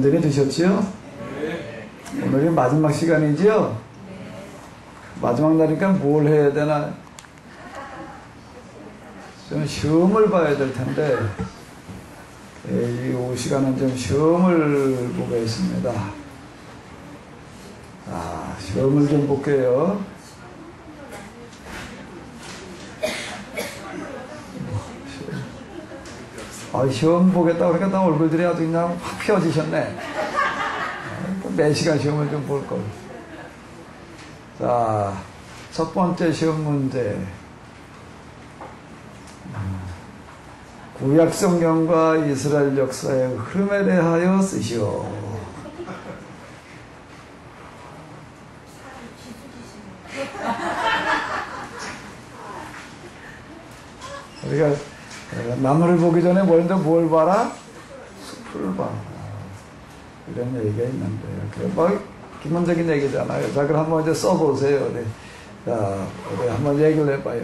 온전히 드셨지요? 오늘이 마지막 시간이지요? 마지막 날이니까 뭘 해야 되나? 좀 시험을 봐야 될 텐데, 이 시간은 좀 시험을 보겠습니다. 시험을 좀 볼게요. 시험 보겠다 그러니까 다 얼굴들이 아주 그냥 확 펴지셨네. 매 시간 시험을 좀 볼 걸. 자, 첫 번째 시험 문제. 구약 성경과 이스라엘 역사의 흐름에 대하여 쓰시오. 우리가 나무를 보기 전에 먼저 뭘 봐라? 숲을 봐라. 이런 얘기가 있는데요. 그게 뭐 기본적인 얘기잖아요. 자, 그럼 한번 이제 써보세요. 네. 자, 우리 한번 얘기를 해봐요.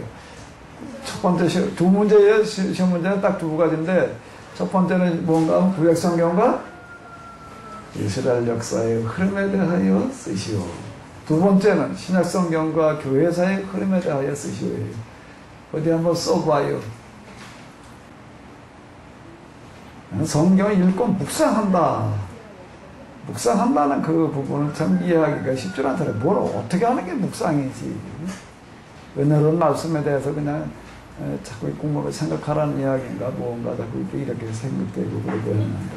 첫 번째 두 문제예요. 시험 문제는 딱 두 가지인데, 첫 번째는 뭔가 구약 성경과 이스라엘 역사의 흐름에 대하여 쓰시오. 두 번째는 신약 성경과 교회사의 흐름에 대하여 쓰시오. 어디 한번 써봐요. 성경을 읽고 묵상한다. 묵상한다는 그 부분을 참 이해하기가 쉽지 않더라. 뭘 어떻게 하는 게 묵상이지. 은혜로운 말씀에 대해서 그냥 자꾸 공부를 생각하라는 이야기인가 뭔가 자꾸 이렇게 생각되고 그러고 했는데,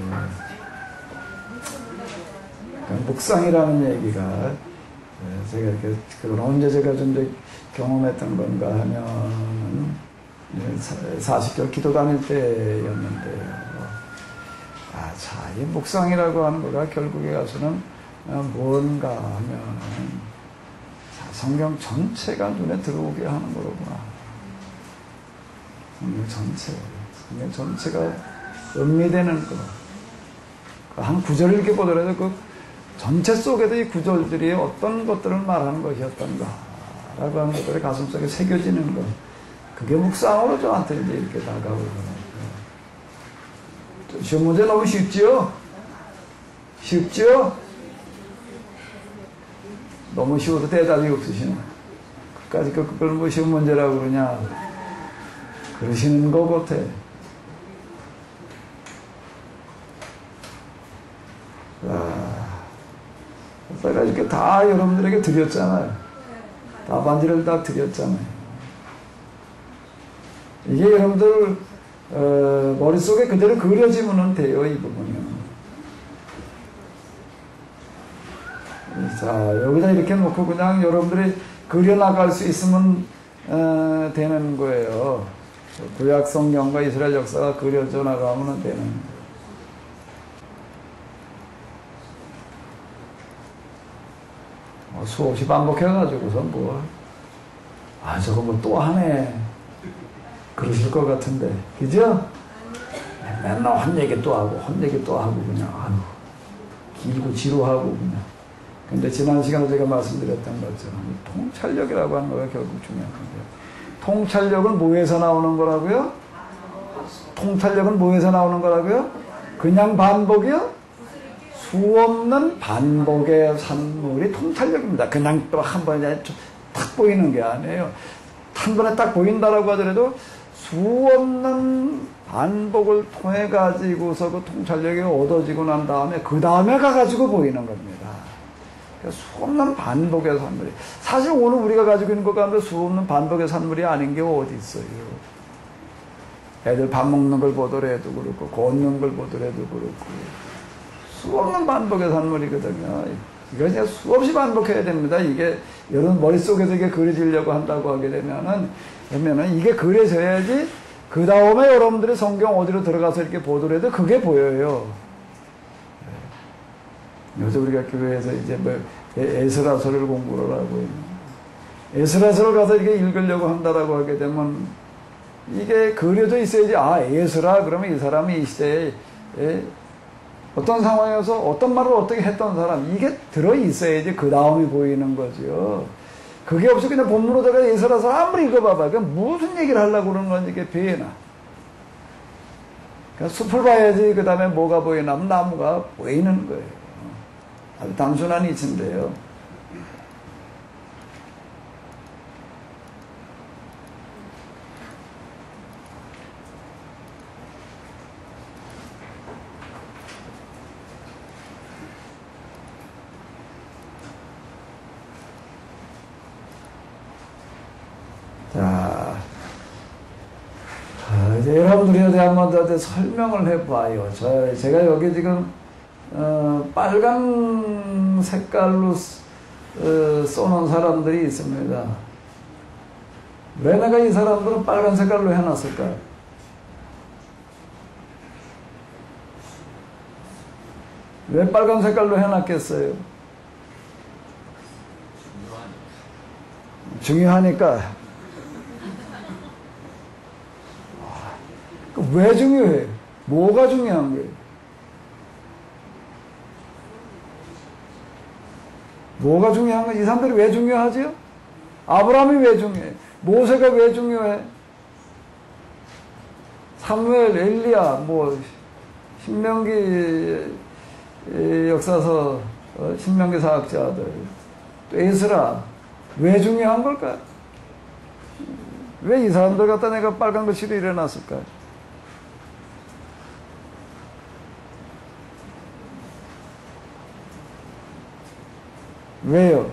그러니까 묵상이라는 얘기가 제가 이렇게 그걸 언제 제가 좀 경험했던 건가 하면 40개월 기도 다닐 때였는데요. 자, 이 묵상이라고 하는 거가 결국에 가서는 뭔가 하면 성경 전체가 눈에 들어오게 하는 거로구나. 성경 전체가 음미되는 거. 한 구절을 이렇게 보더라도 그 전체 속에도 이 구절들이 어떤 것들을 말하는 것이었던가 라고 하는 것들이 가슴속에 새겨지는 것. 그게 묵상으로 저한테 이제 이렇게 다가오더라고요. 시험 문제 너무 쉽지요? 쉽지요? 너무 쉬워도 대답이 없으시네. 끝까지 그걸 뭐 시험 문제라고 그러냐. 그러시는 것 같아. 제가 이렇게 다 여러분들에게 드렸잖아요. 답안지를 다 드렸잖아요. 이게 여러분들 머릿속에 그대로 그려지면 돼요, 이 부분이요. 자, 여기다 이렇게 놓고 그냥 여러분들이 그려나갈 수 있으면 되는 거예요. 구약 성경과 이스라엘 역사가 그려져 나가면 되는. 수없이 반복해가지고서 저거 뭐 또 하네. 그러실 것 같은데, 그죠? 맨날 한 얘기 또 하고, 한 얘기 또 하고, 그냥, 길고 지루하고, 그냥. 근데 지난 시간에 제가 말씀드렸던 것처럼, 통찰력이라고 하는 거가 결국 중요한 건데요. 통찰력은 뭐에서 나오는 거라고요? 통찰력은 뭐에서 나오는 거라고요? 그냥 반복이요? 수없는 반복의 산물이 통찰력입니다. 그냥 또 한 번에 딱 보이는 게 아니에요. 한 번에 딱 보인다라고 하더라도 수없는 반복을 통해 가지고서 그 통찰력이 얻어지고 난 다음에 그 다음에 가가지고 보이는 겁니다. 그러니까 수없는 반복의 산물이, 사실 오늘 우리가 가지고 있는 것 가운데 수없는 반복의 산물이 아닌 게 어디 있어요. 애들 밥 먹는 걸 보더라도 그렇고 걷는 걸 보더라도 그렇고 수없는 반복의 산물이거든요. 이거 그냥 수없이 반복해야 됩니다. 이게 여러분 머릿속에서 이게 그려지려고 한다고 하게 되면은 이게 그려져야지 그 다음에 여러분들이 성경 어디로 들어가서 이렇게 보더라도 그게 보여요. 요새 우리가 교회에서 이제 뭐 에스라서를 공부를 하고 있는, 에스라서를 가서 이렇게 읽으려고 한다라고 하게 되면 이게 그려져 있어야지, 에스라 그러면 이 사람이 이 시대에 어떤 상황에서 어떤 말을 어떻게 했던 사람, 이게 들어있어야지 그 다음이 보이는 거죠. 그게 없이 그냥 본문으로다가 예서라서 아무리 읽어봐봐. 그냥 무슨 얘기를 하려고 그러는 건지 이게 배나. 그러니까 숲을 봐야지 그 다음에 뭐가 보이나 하면 나무가 보이는 거예요. 아주 단순한 이치인데요. 자, 이제 여러분들이 어디 한번 설명을 해봐요. 제가 여기 지금 빨간 색깔로 써놓은 사람들이 있습니다. 왜 내가 이 사람들은 빨간 색깔로 해놨을까요? 왜 빨간 색깔로 해놨겠어요? 중요하니까. 왜 중요해? 뭐가 중요한 거예요? 뭐가 중요한 거야? 이 사람들이 왜 중요하지요? 아브라함이 왜 중요해? 모세가 왜 중요해? 사무엘, 엘리야, 신명기 역사서, 신명기 사학자들, 또 에스라, 왜 중요한 걸까? 왜 이 사람들 갖다 내가 빨간 글씨로 일어났을까? 왜요?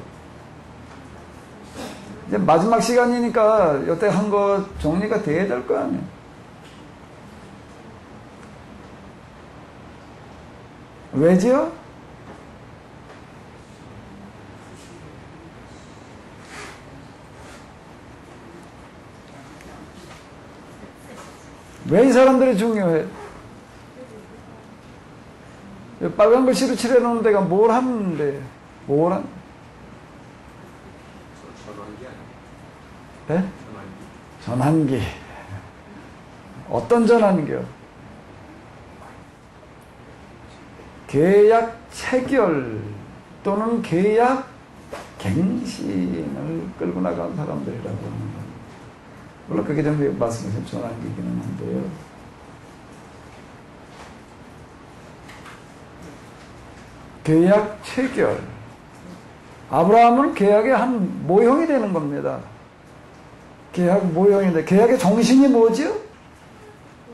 이제 마지막 시간이니까 여태 한 거 정리가 돼야 될 거 아니에요. 왜지요? 왜 이 사람들이 중요해? 빨간 글씨로 칠해놓은 데가 뭘 하는데? 뭘 하는? 네? 전환기. 어떤 전환기요? 계약 체결 또는 계약 갱신을 끌고 나간 사람들이라고 하는 거예요. 물론 그게 좀 말씀하신 전환기이기는 한데요. 계약 체결. 아브라함은 계약의 한 모형이 되는 겁니다. 계약 모형인데 계약의 정신이 뭐지요?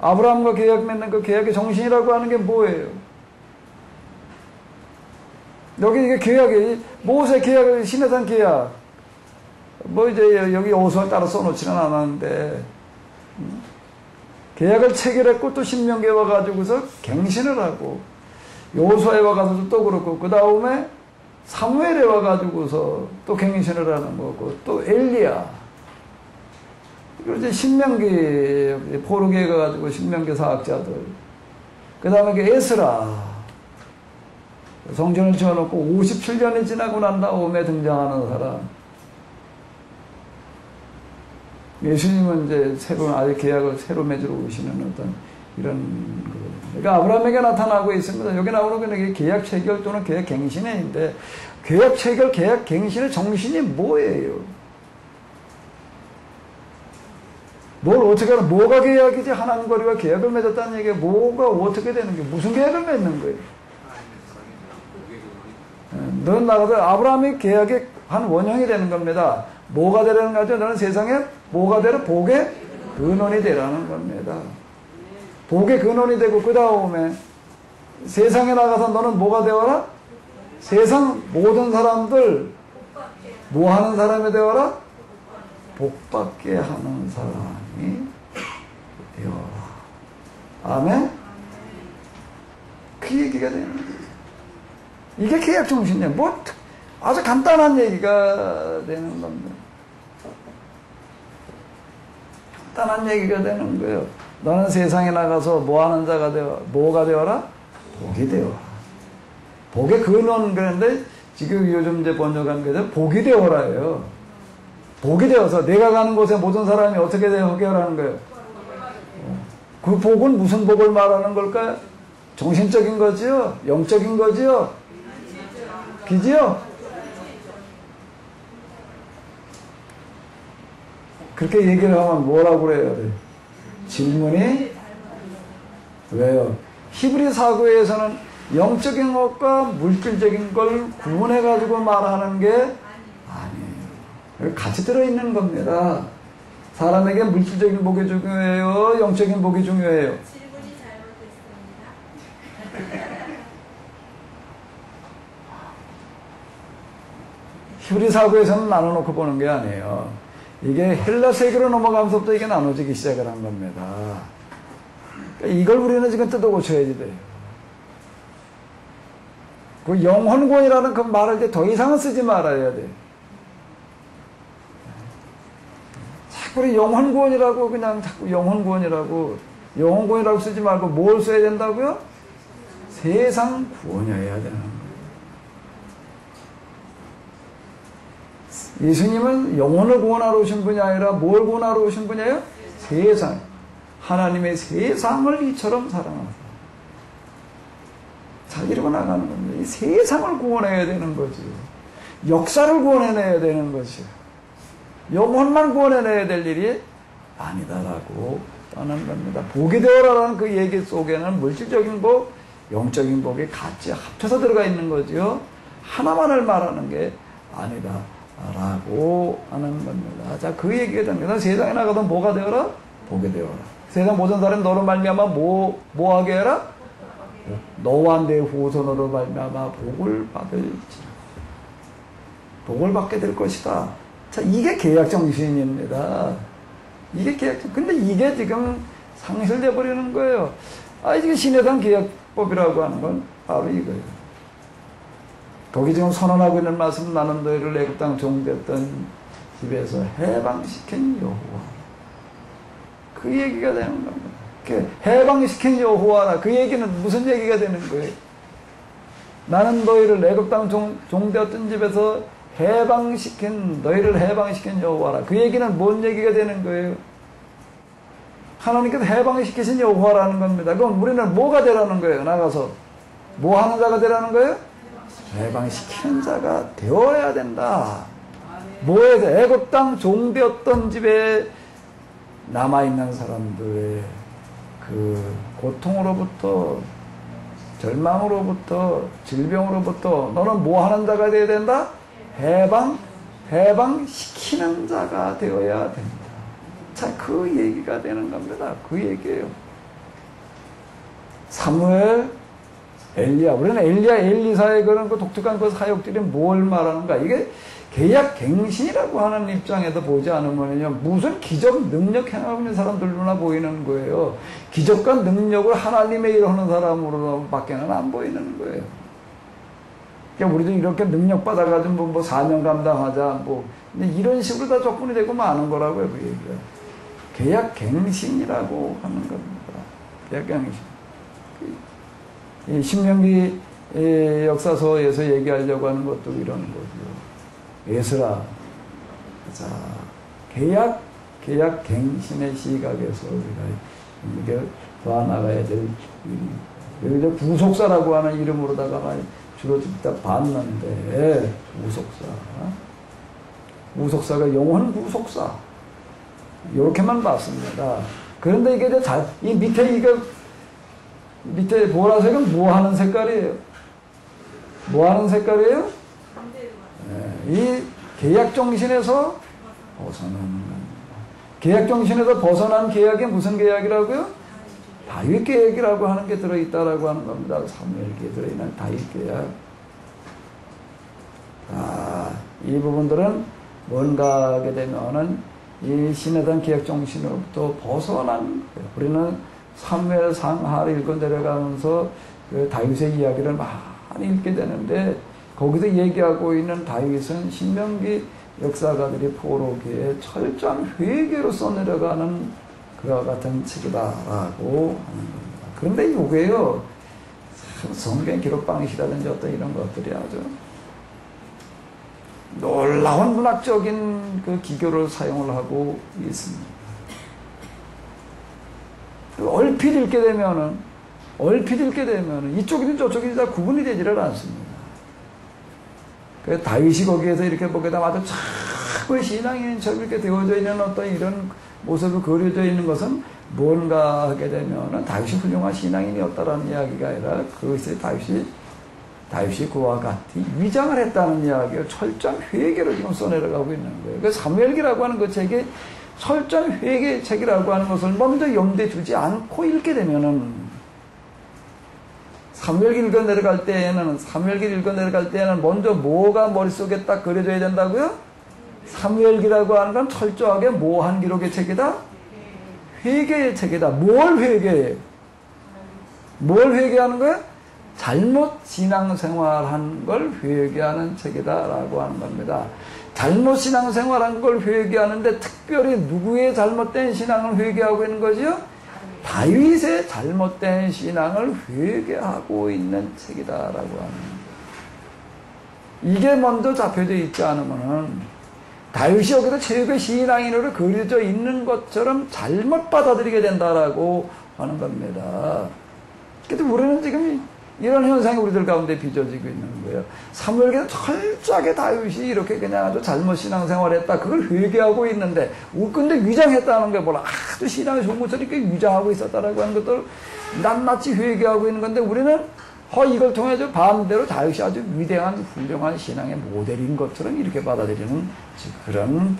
아브라함과 계약 맺는 그 계약의 정신이라고 하는 게 뭐예요? 여기 이게 계약이 모세 계약, 시내산 계약. 이제 여기 어수에 따라 써놓지는 않았는데 계약을 체결했고 또 신명기에 와가지고서 갱신을 하고 여호수아에 와가지고 또 그렇고 그 다음에 사무엘에 와가지고서 또 갱신을 하는 거고 또 엘리야. 그리고 이제 신명기 포르기에 가가지고 신명기 사학자들 그 다음에 그 에스라 성전을 지어놓고 57년이 지나고 난 다음에 등장하는 사람. 예수님은 이제 새로운 아예 계약을 새로 맺으러 오시는 어떤 이런 거. 그러니까 아브라함에게 나타나고 있습니다. 여기 나오는 건 계약 체결 또는 계약 갱신인데 계약 체결, 계약 갱신의 정신이 뭐예요? 뭘 어떻게 하는, 뭐가 계약이지? 하나님과 우리가 계약을 맺었다는 얘기가 뭐가 어떻게 되는 게 무슨 계약을 맺는 거예요? 너는 나가서 아브라함이 계약의 한 원형이 되는 겁니다. 뭐가 되라는 거죠? 너는 세상에 뭐가 되라? 복의 근원이 되라는 겁니다. 복의 근원이 되고 그 다음에 세상에 나가서 너는 뭐가 되어라? 세상 모든 사람들 뭐 하는 사람이 되어라? 복받게 하는 사람이 되어라. 아멘? 그 얘기가 되는 거예요. 이게 계약 정신이에요. 아주 간단한 얘기가 되는 겁니다. 간단한 얘기가 되는 거예요. 너는 세상에 나가서 뭐 하는 자가 되어, 뭐가 되어라? 복이 되어라. 복의 근원, 그런데 지금 요즘 이제 번역한 게 복이 되어라예요. 복이 되어서 내가 가는 곳에 모든 사람이 어떻게 되게 하라는 거예요? 그 복은 무슨 복을 말하는 걸까요? 정신적인 거지요? 영적인 거지요? 기지요? 그렇게 얘기를 하면 뭐라고 그래요? 질문이 왜요? 히브리 사고에서는 영적인 것과 물질적인 걸 구분해가지고 말하는 게 아니에요. 같이 들어있는 겁니다. 사람에게 물질적인 복이 중요해요? 영적인 복이 중요해요? 질문이 잘못됐습니다. 히브리 사고에서는 나눠놓고 보는 게 아니에요. 이게 헬라 세계로 넘어가면서부터 이게 나눠지기 시작을 한 겁니다. 그러니까 이걸 우리는 지금 뜯어 고쳐야지 돼요. 그 영혼구원이라는 그 말을 이제 더 이상은 쓰지 말아야 돼. 자꾸 우리 영혼구원이라고 그냥 자꾸 영혼구원이라고 쓰지 말고 뭘 써야 된다고요? 세상 구원이어야 되는 거예요. 예수님은 영혼을 구원하러 오신 분이 아니라 뭘 구원하러 오신 분이에요? 세상. 하나님의 세상을 이처럼 사랑하사. 자, 이러고 나가는 겁니다. 이 세상을 구원해야 되는 거지. 역사를 구원해내야 되는 것이요. 영혼만 구원해내야 될 일이 아니다라고 떠난 겁니다. 복이 되어라라는 그 얘기 속에는 물질적인 복, 영적인 복이 같이 합쳐서 들어가 있는 거죠. 하나만을 말하는 게 아니다라고 하는 겁니다. 자, 그 얘기가 됩니다. 세상에 나가도 뭐가 되어라? 복이 되어라. 세상 모든 사람이 너로 말미암아 뭐 하게 해라? 너와 내 후손으로 말미암아 복을 받을지라. 복을 받게 될 것이다. 자, 이게 계약 정신입니다. 이게 계약 정신. 근데 이게 지금 상실돼 버리는 거예요. 이게 신해상 계약법이라고 하는 건 바로 이거예요. 거기 지금 선언하고 있는 말씀, 나는 너희를 애굽 땅 종됐던 집에서 해방시킨 여호와. 그 얘기가 되는 겁니다. 해방시킨 여호와라. 그 얘기는 무슨 얘기가 되는 거예요? 나는 너희를 애굽 땅 종되었던 집에서 너희를 해방시킨 여호와라. 그 얘기는 뭔 얘기가 되는 거예요? 하나님께서 해방시키신 여호와라는 겁니다. 그럼 우리는 뭐가 되라는 거예요? 나가서 뭐 하는 자가 되라는 거예요? 해방시키는 자가 되어야 된다. 뭐에 애굽 땅 종되었던 집에 남아있는 사람들의 그 고통으로부터, 절망으로부터, 질병으로부터 너는 뭐 하는 자가 되어야 된다? 해방시키는 자가 되어야 된다. 자, 그 얘기가 되는 겁니다. 그 얘기예요. 사무엘, 엘리야. 우리는 엘리야, 엘리사의 그런 그 독특한 그 사역들이 뭘 말하는가? 이게 계약갱신이라고 하는 입장에서 보지 않으면요, 무슨 기적 능력 행하고 있는 사람들로나 보이는 거예요. 기적과 능력을 하나님의 일을 하는 사람으로 밖에는 안 보이는 거예요. 그러니까 우리도 이렇게 능력 받아가지고 뭐 사명 감당하자, 근데 이런 식으로 다 접근이 되고 마는 거라고요, 그 얘기가. 계약갱신이라고 하는 겁니다. 계약갱신. 이 신명기 역사서에서 얘기하려고 하는 것도 이런 거죠. 에스라. 자, 계약갱신의 시각에서 우리가 이게 봐나가야 될 일이. 여기 구속사라고 하는 이름으로다가 주로 일단 봤는데, 구속사가 영원 구속사. 이렇게만 봤습니다. 그런데 이게 이 밑에 보라색은 뭐 하는 색깔이에요? 뭐 하는 색깔이에요? 이 계약 정신에서 벗어나는 겁니다. 계약 정신에서 벗어난 계약이 무슨 계약이라고요? 다윗 계약이라고 하는 게 들어있다라고 하는 겁니다. 사무엘기에 들어있는 다윗 계약. 이 부분들은 뭔가 하게 되면은 이 신에대한 계약 정신으로부터 벗어난 거예요. 우리는 사무엘상 하를 읽고 내려가면서 그 다윗의 이야기를 많이 읽게 되는데, 거기서 얘기하고 있는 다윗은 신명기 역사가들이 포로기에 철저한 회개로 써내려가는 그와 같은 책이다라고 하는 겁니다. 그런데 이게요, 성경 기록 방식이라든지 어떤 이런 것들이 아주 놀라운 문학적인 그 기교를 사용을 하고 있습니다. 얼핏 읽게 되면은 이쪽이든 저쪽이든 다 구분이 되지를 않습니다. 다윗이 거기에서 이렇게 보게 되면 아주 참 신앙인 척 이렇게 되어져 있는 어떤 이런 모습이 그려져 있는 것은 뭔가 하게 되면은 다윗이 훌륭한 신앙인이었다라는 이야기가 아니라 그것이 다윗이 그와 같이 위장을 했다는 이야기예요. 철저한 회개를 지금 써내려가고 있는 거예요. 그 사무엘기라고 하는 그 책이 철저한 회개 책이라고 하는 것을 먼저 염두에 두지 않고 읽게 되면은 사무엘기 읽어 내려갈 때에는 먼저 뭐가 머릿속에 딱 그려져야 된다고요? 사무엘기라고 하는 건 철저하게 뭐한 기록의 책이다? 회개의 책이다. 뭘 회개해? 뭘 회개하는 거야? 잘못 신앙생활한 걸 회개하는 책이다라고 하는 겁니다. 잘못 신앙생활한 걸 회개하는데 특별히 누구의 잘못된 신앙을 회개하고 있는 거지요? 다윗의 잘못된 신앙을 회개하고 있는 책이다라고 하는 겁니다. 이게 먼저 잡혀져 있지 않으면은 다윗이 여기서 최고의 신앙인으로 그려져 있는 것처럼 잘못 받아들이게 된다라고 하는 겁니다. 그래도 우리는 지금 이런 현상이 우리들 가운데 빚어지고 있는 거예요. 사무엘기는 철저하게 다윗이 이렇게 그냥 아주 잘못 신앙생활했다. 그걸 회개하고 있는데, 근데 위장했다는 게 뭐라 아주 신앙이 좋은 것처럼 이렇게 위장하고 있었다라고 하는 것들 낱낱이 회개하고 있는 건데, 우리는 이걸 통해서 반대로 다윗이 아주 위대한 훌륭한 신앙의 모델인 것처럼 이렇게 받아들이는 그런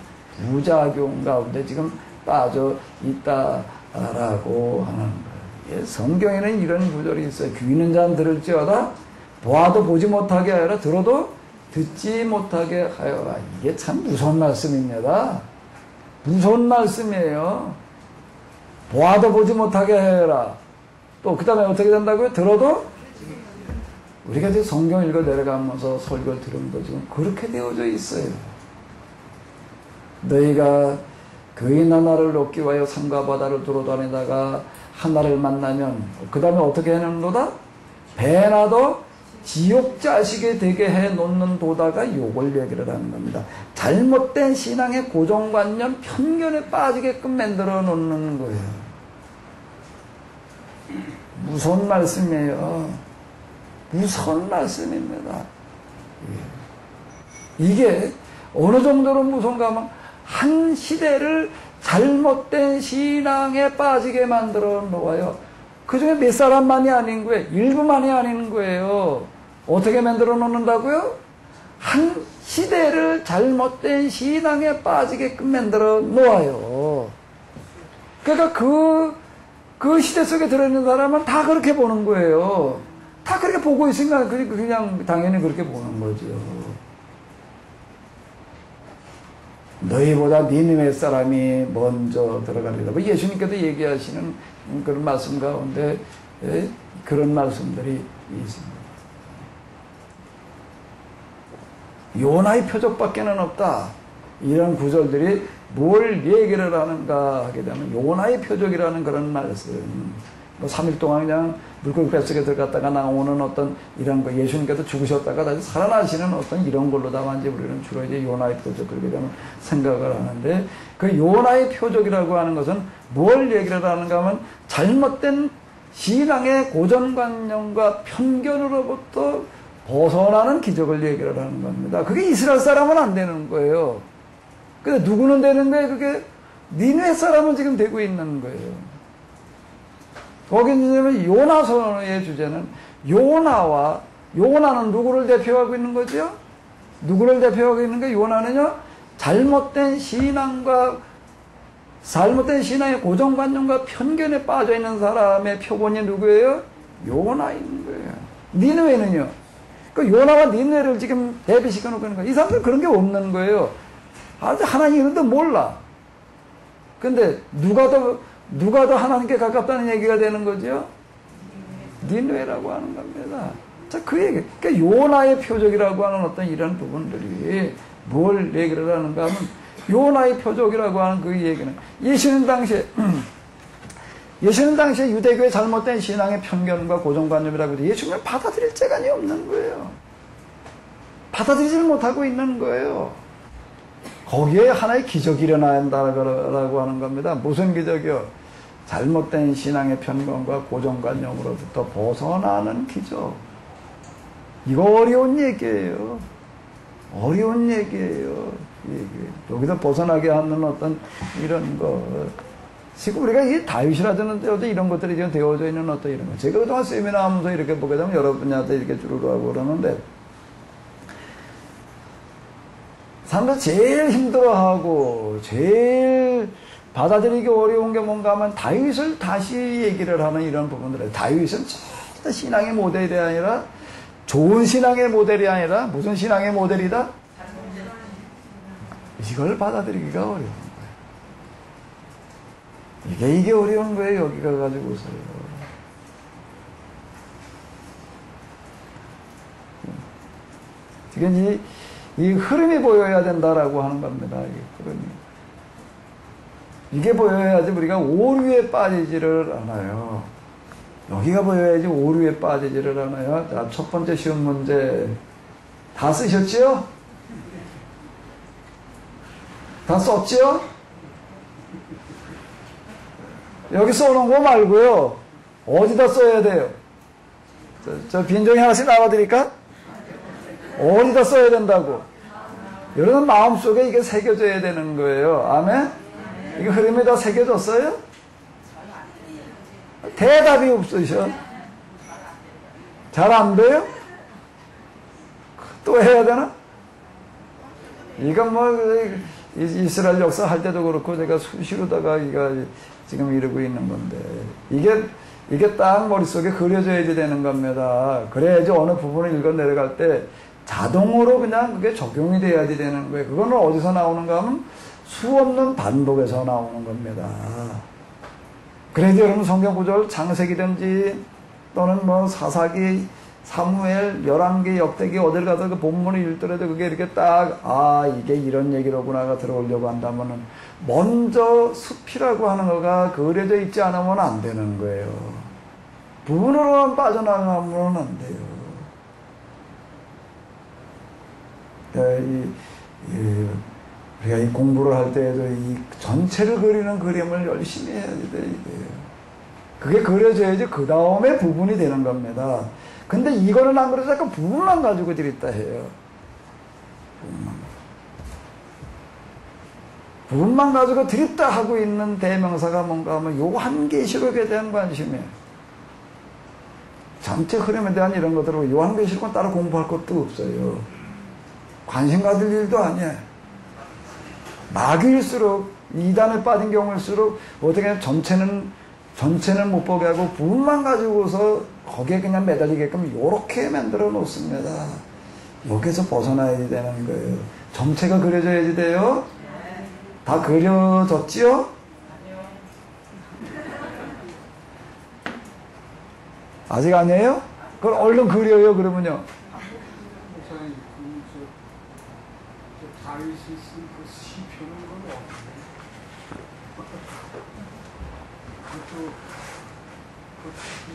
부작용 가운데 지금 빠져 있다라고 하는 거예요. 성경에는 이런 구절이 있어요. 귀 있는 자는 들을지어다 보아도 보지 못하게 하여라 들어도 듣지 못하게 하여라. 이게 참 무서운 말씀입니다. 무서운 말씀이에요. 보아도 보지 못하게 하여라. 또 그 다음에 어떻게 된다고요? 들어도 우리가 이제 성경 읽어 내려가면서 설교를 들으면서 지금 그렇게 되어져 있어요. 너희가 그인 하나를 얻기 위하여 산과 바다를 두루 다니다가 하나를 만나면 그 다음에 어떻게 해놓는도다? 배나도 지옥 자식이 되게 해놓는 도다가 요걸 얘기를 하는 겁니다. 잘못된 신앙의 고정관념, 편견에 빠지게끔 만들어 놓는 거예요. 무서운 말씀이에요. 무서운 말씀입니다. 이게 어느 정도로 무서운가 하면 한 시대를 잘못된 신앙에 빠지게 만들어 놓아요. 그 중에 몇 사람만이 아닌 거예요. 일부만이 아닌 거예요. 어떻게 만들어 놓는다고요? 한 시대를 잘못된 신앙에 빠지게끔 만들어 놓아요. 그러니까 그 시대 속에 들어있는 사람은 다 그렇게 보는 거예요. 다 그렇게 보고 있으니까 그냥 당연히 그렇게 보는 거죠. 너희보다 니느웨 사람이 먼저 들어가리라. 예수님께서 얘기하시는 그런 말씀 가운데 그런 말씀들이 있습니다. 요나의 표적밖에는 없다. 이런 구절들이 뭘 얘기를 하는가 하게 되면 요나의 표적이라는 그런 말씀. 3일 동안 그냥 물고기 뱃속에 들어갔다가 나오는 어떤 이런 거, 예수님께서 죽으셨다가 다시 살아나시는 어떤 이런 걸로다가 이제 우리는 주로 이제 요나의 표적 그렇게 되면 생각을 하는데, 그 요나의 표적이라고 하는 것은 뭘 얘기를 하는가 하면 잘못된 신앙의 고정관념과 편견으로부터 벗어나는 기적을 얘기를 하는 겁니다. 그게 이스라엘 사람은 안 되는 거예요. 근데 누구는 되는 거예요? 그게 니느웨 사람은 지금 되고 있는 거예요. 거기는 요나서의 주제는 요나는 누구를 대표하고 있는 거죠? 누구를 대표하고 있는 거예요? 요나는요, 잘못된 신앙의 고정관념과 편견에 빠져 있는 사람의 표본이 누구예요? 요나인 거예요. 니느웨는요, 그 요나와 니느웨를 지금 대비시켜 놓고 있는 거예요. 이 사람들 그런 게 없는 거예요. 아주 하나님 이런데 몰라. 근데 누가 더 하나님께 가깝다는 얘기가 되는 거죠? 니느웨라고 하는 겁니다. 자, 그 얘기. 그러니까 요나의 표적이라고 하는 어떤 이런 부분들이 뭘 얘기를 하는가 하면, 요나의 표적이라고 하는 그 얘기는 예수님 당시에 유대교의 잘못된 신앙의 편견과 고정관념이라고 해서 예수님을 받아들일 재간이 없는 거예요. 받아들이지를 못하고 있는 거예요. 거기에 하나의 기적이 일어난다라고 하는 겁니다. 무슨 기적이요? 잘못된 신앙의 편견과 고정관념으로부터 벗어나는 기적. 이거 어려운 얘기예요. 어려운 얘기예요. 여기서 벗어나게 하는 어떤 이런 거. 지금 우리가 이 다윗이라든지 어떤 이런 것들이 지금 되어져 있는 어떤 이런 거. 제가 그동안 세미나 하면서 이렇게 보게 되면 여러분한테 이렇게 주르르 하고 그러는데, 사람들 제일 힘들어하고, 제일 받아들이기 어려운 게 뭔가 하면 다윗을 다시 얘기를 하는 이런 부분들이에요. 다윗은 진짜 신앙의 모델이 아니라, 좋은 신앙의 모델이 아니라, 무슨 신앙의 모델이다? 이걸 받아들이기가 어려운 거예요. 이게 어려운 거예요. 여기가 가지고서요. 지금 이 흐름이 보여야 된다라고 하는 겁니다. 이 흐름이. 이게 보여야지 우리가 오류에 빠지지를 않아요. 여기가 보여야지 오류에 빠지지를 않아요. 자, 첫 번째 쉬운 문제. 다 쓰셨죠? 다 썼죠? 여기 써놓은 거 말고요. 어디다 써야 돼요? 저 빈종이 하나씩 나와드릴까? 어디다 써야 된다고? 여러분 마음속에 이게 새겨져야 되는 거예요. 아멘? 이게 흐름에다 새겨졌어요? 대답이 없으셔. 잘 안 돼요? 또 해야 되나? 이건 뭐 이스라엘 역사 할 때도 그렇고 제가 수시로다가 이가 지금 이러고 있는 건데 이게 딱 머릿속에 그려져야지 되는 겁니다. 그래야지 어느 부분을 읽어 내려갈 때 자동으로 그냥 그게 적용이 돼야지 되는 거예요. 그거는 어디서 나오는가 하면 수없는 반복에서 나오는 겁니다. 그래도 여러분 성경 구절 창세기든지 또는 뭐 사사기, 사무엘, 열왕기, 역대기 어딜 가서 그 본문을 읽더라도 그게 이렇게 딱 이게 이런 얘기로구나가 들어오려고 한다면은 먼저 숲이라고 하는 거가 그려져 있지 않으면 안 되는 거예요. 부분으로만 빠져나가면 안 돼요. 우리가 이 공부를 할 때에도 이 전체를 그리는 그림을 열심히 해야 돼요. 그게 그려져야지 그 다음에 부분이 되는 겁니다. 근데 이거는 안 그래도 약간 부분만 가지고 드렸다 해요. 부분만 가지고 드렸다 하고 있는 대명사가 뭔가 하면 요한계시록에 대한 관심이에요. 전체 흐름에 대한 이런 것들을 요한계시록은 따로 공부할 것도 없어요. 관심 가질 일도 아니에요. 마귀일수록 이단에 빠진 경우일수록 어떻게 하면 전체는 못 보게 하고 부분만 가지고서 거기에 그냥 매달리게끔 요렇게 만들어 놓습니다. 여기서 벗어나야 되는 거예요. 전체가 그려져야지 돼요. 다 그려졌지요? 아직 아니에요? 그럼 얼른 그려요. 그러면요. 다윗이 쓴 그 시편은 건 그것도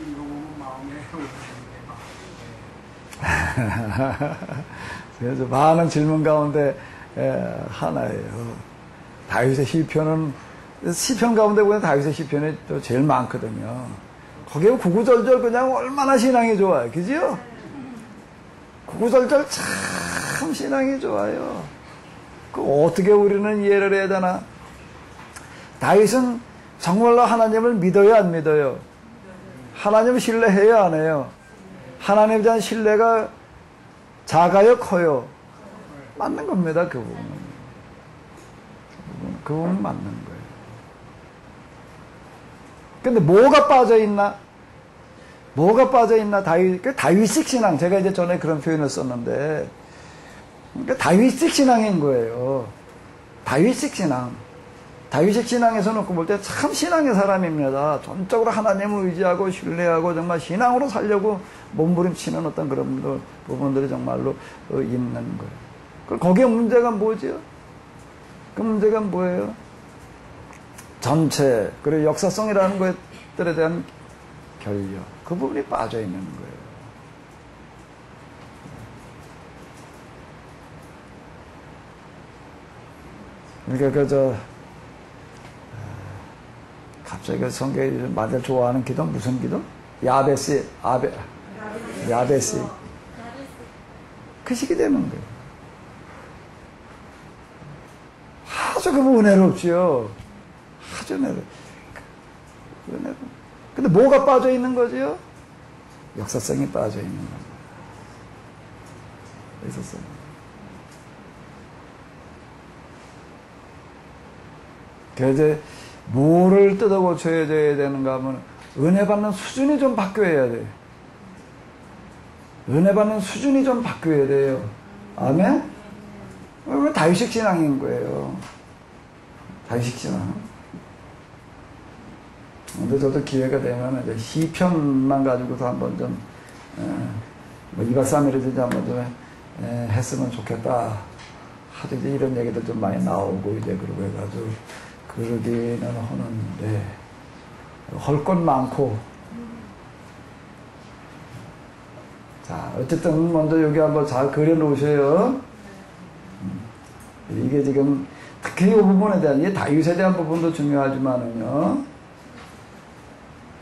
읽어보면 마음에 그래서 많은 질문 가운데 하나예요. 다윗의 시편은 시편 가운데 보면 다윗의 시편이 또 제일 많거든요. 거기에 구구절절 그냥 얼마나 신앙이 좋아요. 그죠? 구구절절 참 신앙이 좋아요. 그 어떻게 우리는 이해를 해야 되나? 다윗은 정말로 하나님을 믿어요, 안 믿어요? 하나님을 신뢰해요, 안 해요? 하나님에 대한 신뢰가 작아요, 커요? 맞는 겁니다, 그 부분은. 그 부분은 맞는 거예요. 근데 뭐가 빠져있나? 뭐가 빠져있나? 다윗식 신앙. 제가 이제 전에 그런 표현을 썼는데, 그러니까 다윗식 신앙인 거예요. 다윗식 신앙. 다윗식 신앙에서 놓고 볼 때 참 신앙의 사람입니다. 전적으로 하나님을 의지하고 신뢰하고 정말 신앙으로 살려고 몸부림치는 어떤 그런 부분들이 정말로 있는 거예요. 그럼 거기에 문제가 뭐죠? 그 문제가 뭐예요? 전체, 그리고 역사성이라는 것들에 대한 결여. 그 부분이 빠져 있는 거예요. 그러니까 갑자기 그 성경에 마들 좋아하는 기도 무슨 기도? 야베스 그 식이 되는 거예요. 그러면 은혜롭지요. 아주 은혜롭. 근데 뭐가 빠져 있는 거지요? 역사성이 빠져 있는 겁니다. 역사성. 그래서 이제 뭐를 뜯어 고쳐야 되는가 하면 은혜 받는 수준이 좀 바뀌어야 돼. 은혜 받는 수준이 좀 바뀌어야 돼요. 아멘? 이거 다윗식 신앙인 거예요. 다윗식 신앙. 근데 저도 기회가 되면 이제 시편만 가지고서 한번 좀, 뭐 2박 3일이든지 한번 좀 했으면 좋겠다. 하도 이제 이런 얘기들 좀 많이 나오고 이제 그러고 해가지고 그러기는 하는데, 할 건 많고. 자, 어쨌든 먼저 여기 한번 잘 그려 놓으세요. 이게 지금 특히 이 부분에 대한, 이 다윗에 대한 부분도 중요하지만은요,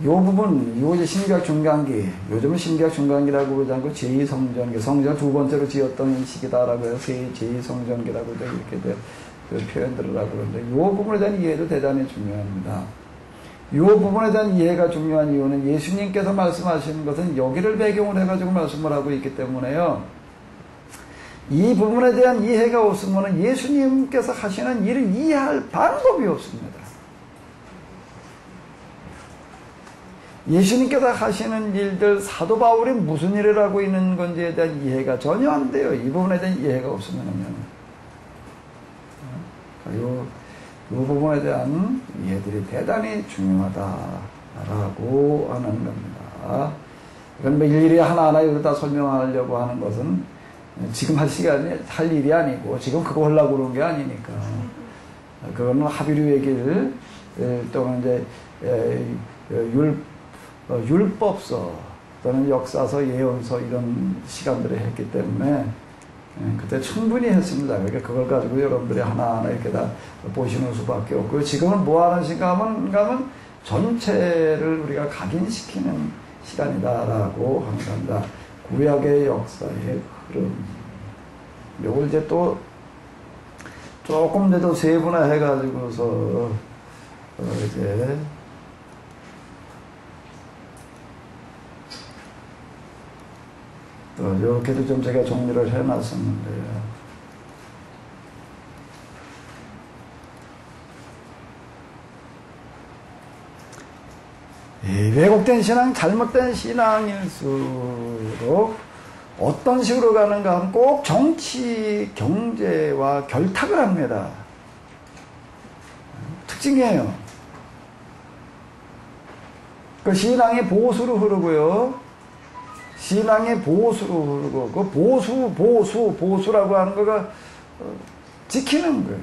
이 부분, 요 이제 신구약 중간기, 요즘은 신구약 중간기라고 그러지 않고 제2성전기, 성전 두 번째로 지었던 시기다라고 해서 제2성전기라고 이렇게 표현들을 하고 그러는데, 이 부분에 대한 이해도 대단히 중요합니다. 이 부분에 대한 이해가 중요한 이유는 예수님께서 말씀하시는 것은 여기를 배경으로 해가지고 말씀을 하고 있기 때문에요. 이 부분에 대한 이해가 없으면 예수님께서 하시는 일을 이해할 방법이 없습니다. 예수님께서 하시는 일들, 사도 바울이 무슨 일을 하고 있는 건지에 대한 이해가 전혀 안 돼요. 이 부분에 대한 이해가 없으면요. 이 부분에 대한 이해들이 대단히 중요하다라고 하는 겁니다. 이건 뭐 일일이 하나하나 여기 다 설명하려고 하는 것은 지금 할 일이 아니고, 지금 그거 하려고 그런 게 아니니까. 그거는 합의류 얘기를, 또는 이제, 율법서 또는 역사서, 예언서 이런 시간들을 했기 때문에 그때 충분히 했습니다. 그러니까 그걸 가지고 여러분들이 하나하나 이렇게 다 보시는 수밖에 없고, 지금은 뭐 하는 시간 하면 전체를 우리가 각인시키는 시간이다라고 하는 겁니다. 구약의 역사의 흐름. 요걸 이제 또 조금 더 세분화해가지고서 이제 또 이렇게도 좀 제가 정리를 해놨었는데요. 이 왜곡된 신앙, 잘못된 신앙일수록 어떤 식으로 가는가 하면 꼭 정치, 경제와 결탁을 합니다. 특징이에요. 그 신앙이 보수로 흐르고요. 신앙이 보수로 흐르고, 그 보수라고 하는 거가 지키는 거예요.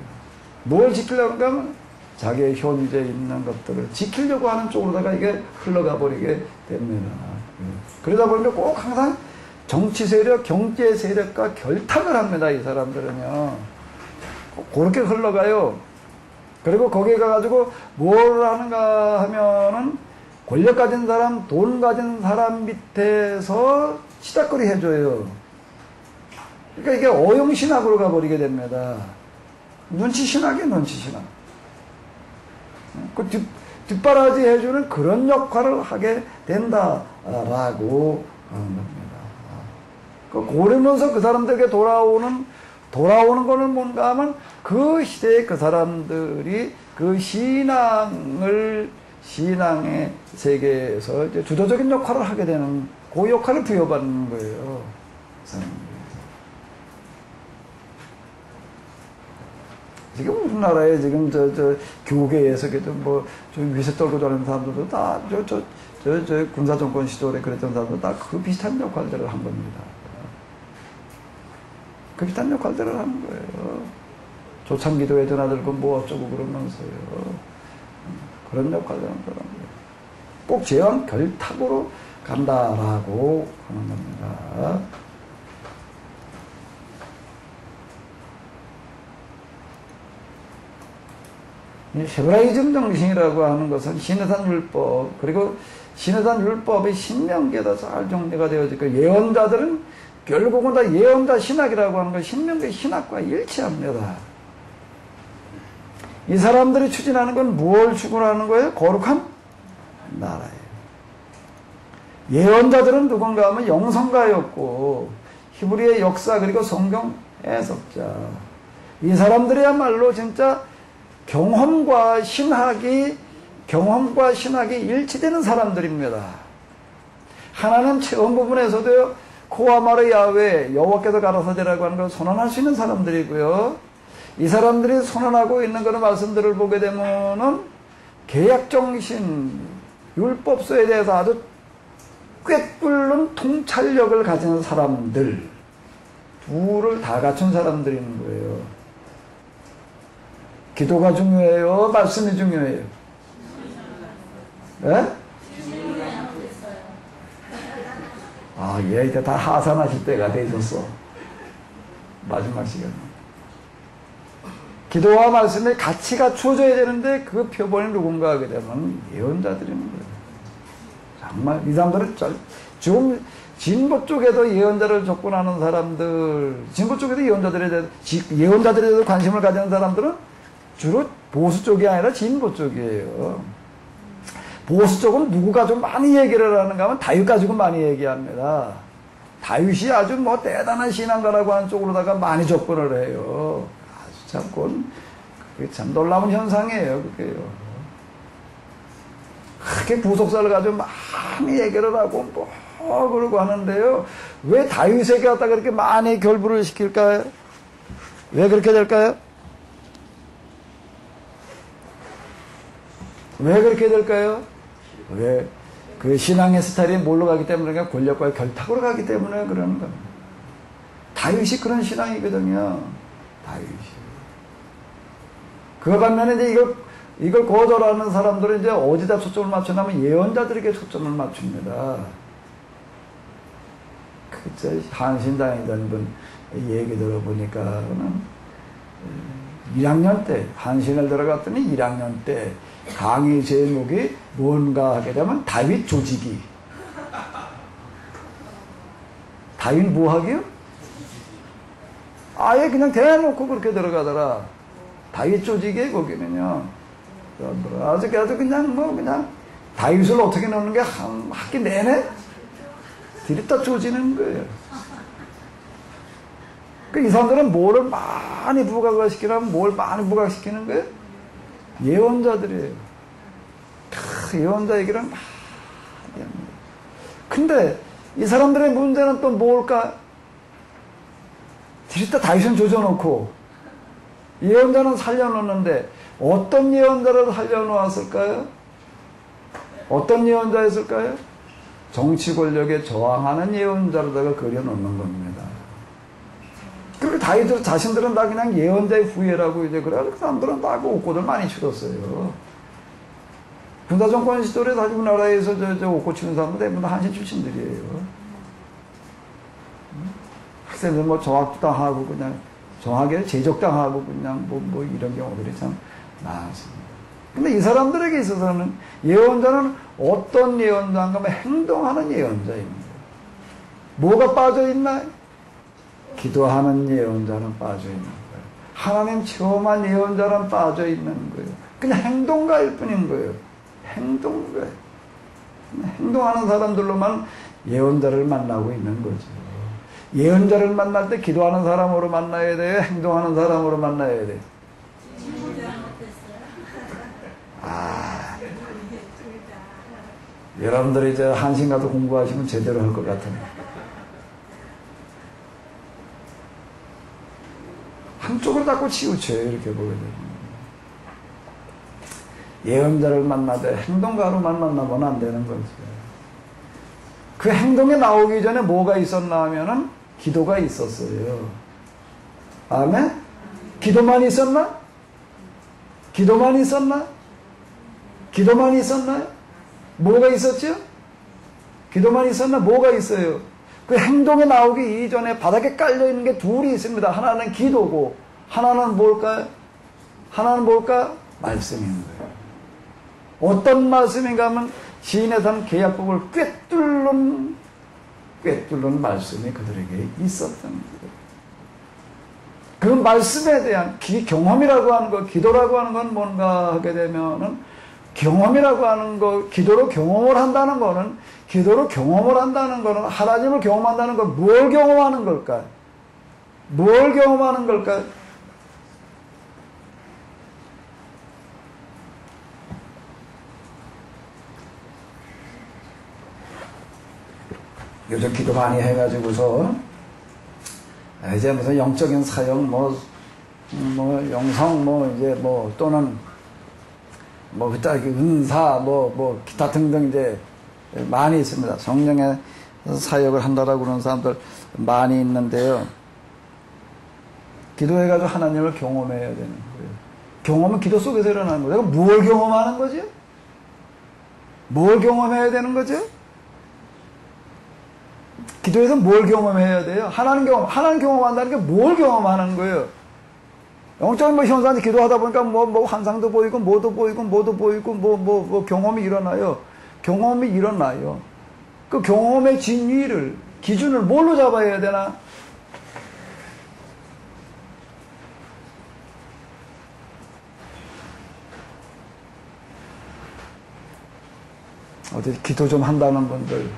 뭘 지키려고 하면 자기의 현재 있는 것들을 지키려고 하는 쪽으로다가 이게 흘러가 버리게 됩니다. 그러다 보니까 꼭 항상 정치 세력, 경제 세력과 결탁을 합니다. 이 사람들은요. 그렇게 흘러가요. 그리고 거기에 가가지고 뭘 하는가 하면은 권력 가진 사람, 돈 가진 사람 밑에서 치닥거리 해줘요. 그러니까 이게 어용신학으로 가버리게 됩니다. 눈치신학이에요, 눈치신학. 그 뒷바라지 해주는 그런 역할을 하게 된다라고 하는 겁니다. 그러면서 그 사람들에게 돌아오는 거는 뭔가 하면 그 시대에 그 사람들이 그 신앙의 세계에서 이제 주도적인 역할을 하게 되는 그 역할을 부여받는 거예요. 지금 우리나라에 지금 저 교계에서 그래도 뭐 좀 위세 떨고 다니는 사람들도 다 저 군사정권 시절에 그랬던 사람들 다 그 비슷한 역할들을 한 겁니다. 그 비슷한 역할들을 하는 거예요. 조창기도 애전아들고 뭐 어쩌고 그러면서요. 그런 역할을 하는 사람들. 꼭 제왕 결탁으로 간다라고 하는 겁니다. 이 헤브라이즘 정신이라고 하는 것은 시내산 율법, 그리고 시내산 율법의 신명기에다 잘 정리가 되어져 있고, 예언자들은 결국은 다 예언자 신학이라고 하는 건 신명기 신학과 일치합니다. 이 사람들이 추진하는 건 뭘 추구하는 거예요? 거룩한 나라예요. 예언자들은 누군가 하면 영성가였고 히브리의 역사 그리고 성경 해석자. 이 사람들이야말로 진짜 경험과 신학이 일치되는 사람들입니다. 하나님 체험 부분에서도요, 코아마르 야훼 여호와께서 가라사대라고 하는 걸 선언할 수 있는 사람들이고요. 이 사람들이 선언하고 있는 그런 말씀들을 보게 되면은 계약정신, 율법서에 대해서 아주 꿰뚫는 통찰력을 가진 사람들, 둘을 다 갖춘 사람들인 거예요. 기도가 중요해요? 말씀이 중요해요? 네? 아, 얘 이제 다 하산하실 때가 돼 있었어. 마지막 시간. 기도와 말씀이 같이 갖추어져야 되는데 그 표본이 누군가 하게 되면 예언자들인 거예요. 정말 이 사람들은 지금 진보 쪽에도 예언자를 접근하는 사람들, 진보 쪽에도 예언자들에 대해서 관심을 가지는 사람들은 주로 보수 쪽이 아니라 진보 쪽이에요. 보수 쪽은 누구가 좀 많이 얘기를 하는가 하면 다윗 가지고 많이 얘기합니다. 다윗이 아주 뭐 대단한 신앙가라고 하는 쪽으로다가 많이 접근을 해요. 아주 참, 그게 참 놀라운 현상이에요, 그게요. 그렇게 구속사를 가지고 많이 얘기를 하고 그러고 하는데요. 왜 다윗에게 갖다 그렇게 많이 결부를 시킬까요? 왜 그렇게 될까요? 왜 그렇게 될까요? 왜? 그 신앙의 스타일이 뭘로 가기 때문에, 그러니까 권력과의 결탁으로 가기 때문에 그러는 겁니다. 다윗이 그런 신앙이거든요. 다윗이. 그거 반면에 이제 이걸 거절하는 사람들은 이제 어디다 초점을 맞추냐면 예언자들에게 초점을 맞춥니다. 그저 한신당이던 분 얘기 들어보니까는 1학년 때, 한신을 들어갔더니 1학년 때 강의 제목이 뭔가 하게 되면 다윗 조직이. 다윗 뭐 하기요? 아예 그냥 대놓고 그렇게 들어가더라. 다윗 조직이 거기는요. 아주 그냥 다윗을 어떻게 넣는 게 학기 내내 들이다 조지는 거예요. 이 사람들은 뭐를 많이 부각을 시키려면 뭘 많이 부각시키는 거예요? 예언자들이에요. 예언자 얘기를 많이 합니다. 근데 이 사람들의 문제는 또 뭘까? 들이다 다윗은 조져놓고 예언자는 살려놓는데 어떤 예언자를 살려놓았을까요? 어떤 예언자였을까요? 정치 권력에 저항하는 예언자로다가 그려놓는 겁니다. 그리고 다윗들 자신들은 다 그냥 예언자의 후예라고 이제 그래가지고 그 사람들은 다 옥고들 많이 치렀어요. 군사정권 시절에 사실 우리나라에서 저 옥고 치는 사람들 대부분 한신 출신들이에요. 학생들 뭐 정학도 당하고 그냥 정학에 제적당하고 그냥 뭐 이런 경우들이 참 많습니다. 근데 이 사람들에게 있어서는 예언자는 어떤 예언자인가 하면 행동하는 예언자입니다. 뭐가 빠져있나? 기도하는 예언자는 빠져있는 거예요. 하나님 체험한 예언자는 빠져있는 거예요. 그냥 행동가일 뿐인 거예요. 행동가. 행동하는 사람들로만 예언자를 만나고 있는 거죠. 예언자를 만날 때 기도하는 사람으로 만나야 돼요? 행동하는 사람으로 만나야 돼요? 여러분들이 이제 한신 가서 공부하시면 제대로 할 것 같은데. 한쪽을 자꾸 치우쳐요, 이렇게 보게 되면. 예언자를 만나되 행동가로만 만나면 안 되는 거죠. 그 행동에 나오기 전에 뭐가 있었나 하면은 기도가 있었어요. 아멘? 기도만 있었나? 기도만 있었나? 기도만 있었나요? 뭐가 있었죠? 기도만 있었나? 뭐가 있어요? 그 행동에 나오기 이전에 바닥에 깔려있는 게 둘이 있습니다. 하나는 기도고 하나는 뭘까요? 하나는 뭘까? 말씀인 거예요. 어떤 말씀인가 하면 시인에서는 계약법을 꿰뚫는 말씀이 그들에게 있었던 거예요. 그 말씀에 대한 경험이라고 하는 거, 기도라고 하는 건 뭔가 하게 되면은 경험이라고 하는 거, 기도로 경험을 한다는 거는 하나님을 경험한다는 건 뭘 경험하는 걸까? 뭘 경험하는 걸까? 요즘 기도 많이 해가지고서 이제 무슨 영적인 사역 영성 이제 또는 그따 은사 기타 등등 이제 많이 있습니다. 성령의 사역을 한다라고 그러는 사람들 많이 있는데요. 기도해가지고 하나님을 경험해야 되는 거예요. 경험은 기도 속에서 일어나는 거예요. 내가 뭘 경험하는 거지? 뭘 경험해야 되는 거지? 기도에서 뭘 경험해야 돼요? 하나님 경험한다는 게 뭘 경험하는 거예요? 영적인 현상이 기도하다 보니까 환상도 보이고, 뭐도 보이고, 경험이 일어나요. 경험이 일어나요. 그 경험의 진위를, 기준을 뭘로 잡아야 되나? 어디 기도 좀 한다는 분들,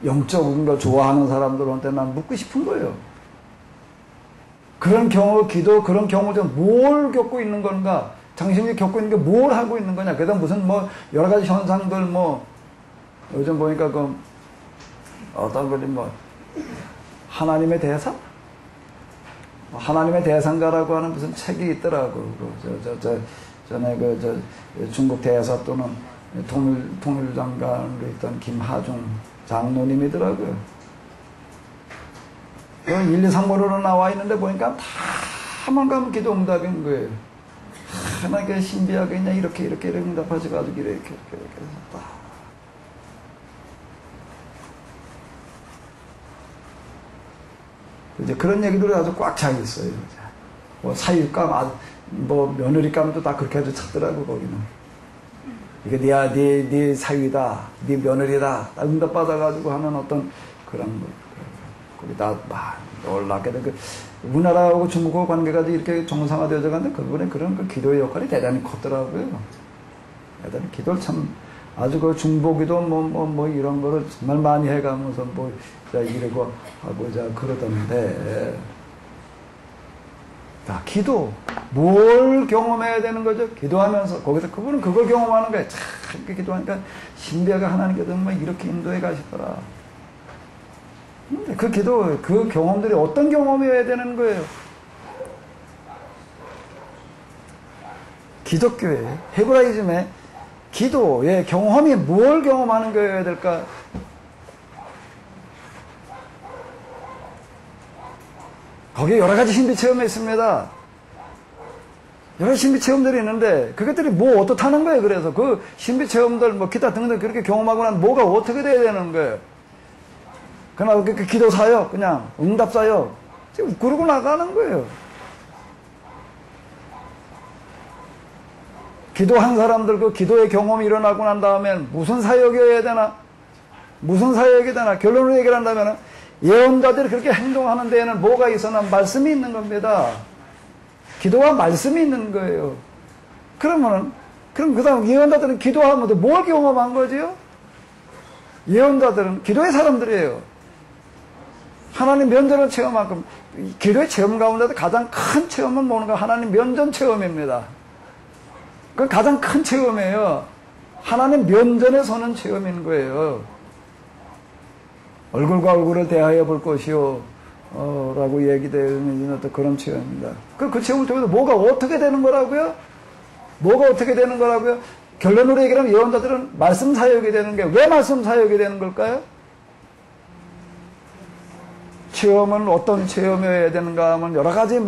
영적인 걸 좋아하는 사람들한테 난 묻고 싶은 거예요. 그런 그런 경험을 뭘 겪고 있는 건가? 당신이 겪고 있는 게 뭘 하고 있는 거냐? 그다음 무슨 여러 가지 현상들 요즘 보니까 어떤 분이 하나님의 대상? 하나님의 대상가라고 하는 무슨 책이 있더라고. 전에 중국 대사 또는 통일장관으로 있던 김하중 장로님이더라고요. 1, 2, 3번으로 나와 있는데 보니까 다만 가면 기도 응답인 거예요. 하나님께 신비하게 그냥 이렇게 응답하셔가지고 이렇게 딱. 이제 그런 얘기들이 아주 꽉 차 있어요. 사위감, 며느리감도 다 그렇게 해서 찾더라고, 거기는. 이게 네 사위다, 네 며느리다, 응답받아가지고 하는 어떤 그런 거. 거기다 막 놀랍게 우리나라하고 중국하고 관계가 이렇게 정상화되어져 가는데 그분의 그런 기도의 역할이 대단히 컸더라고요. 대단히 기도를 아주 중보기도 이런 거를 정말 많이 해가면서 이러고 하고자 그러던데. 자, 기도. 뭘 경험해야 되는 거죠? 기도하면서. 거기서 그분은 그걸 경험하는 거예요. 참, 이렇게 기도하니까 신비하게 하나님께서 정말 이렇게 인도해 가시더라. 그 경험들이 어떤 경험이어야 되는 거예요? 기독교의, 헤브라이즘의 기도의 경험이 뭘 경험하는 거여야 될까? 거기에 여러 가지 신비 체험이 있습니다. 여러 신비 체험들이 있는데, 그것들이 어떻다는 거예요, 그래서. 그 신비 체험들, 기타 등등 그렇게 경험하고 나면 뭐가 어떻게 돼야 되는 거예요? 그냥 기도 사역, 그냥 응답 사역. 지금 그러고 나가는 거예요. 기도한 사람들 그 기도의 경험이 일어나고 난 다음엔 무슨 사역이어야 되나? 무슨 사역이 되나? 결론을 얘기한다면 예언자들이 그렇게 행동하는 데에는 뭐가 있어나 말씀이 있는 겁니다. 기도와 말씀이 있는 거예요. 그럼 그 다음 예언자들은 기도하면서 뭘 경험한 거지요? 예언자들은 기도의 사람들이에요. 하나님 면전을 체험하고, 기도의 체험 가운데도 가장 큰 체험은 뭔가 하나님 면전 체험입니다. 그건 가장 큰 체험이에요. 하나님 면전에 서는 체험인 거예요. 얼굴과 얼굴을 대하여 볼 것이요 라고 얘기되는 어떤 그런 체험입니다. 그 체험을 통해서 뭐가 어떻게 되는 거라고요? 뭐가 어떻게 되는 거라고요? 결론으로 얘기하면 예언자들은 말씀 사역이 되는 게 왜 말씀 사역이 되는 걸까요? 체험은 어떤 체험이어야 되는가 하면 여러 가지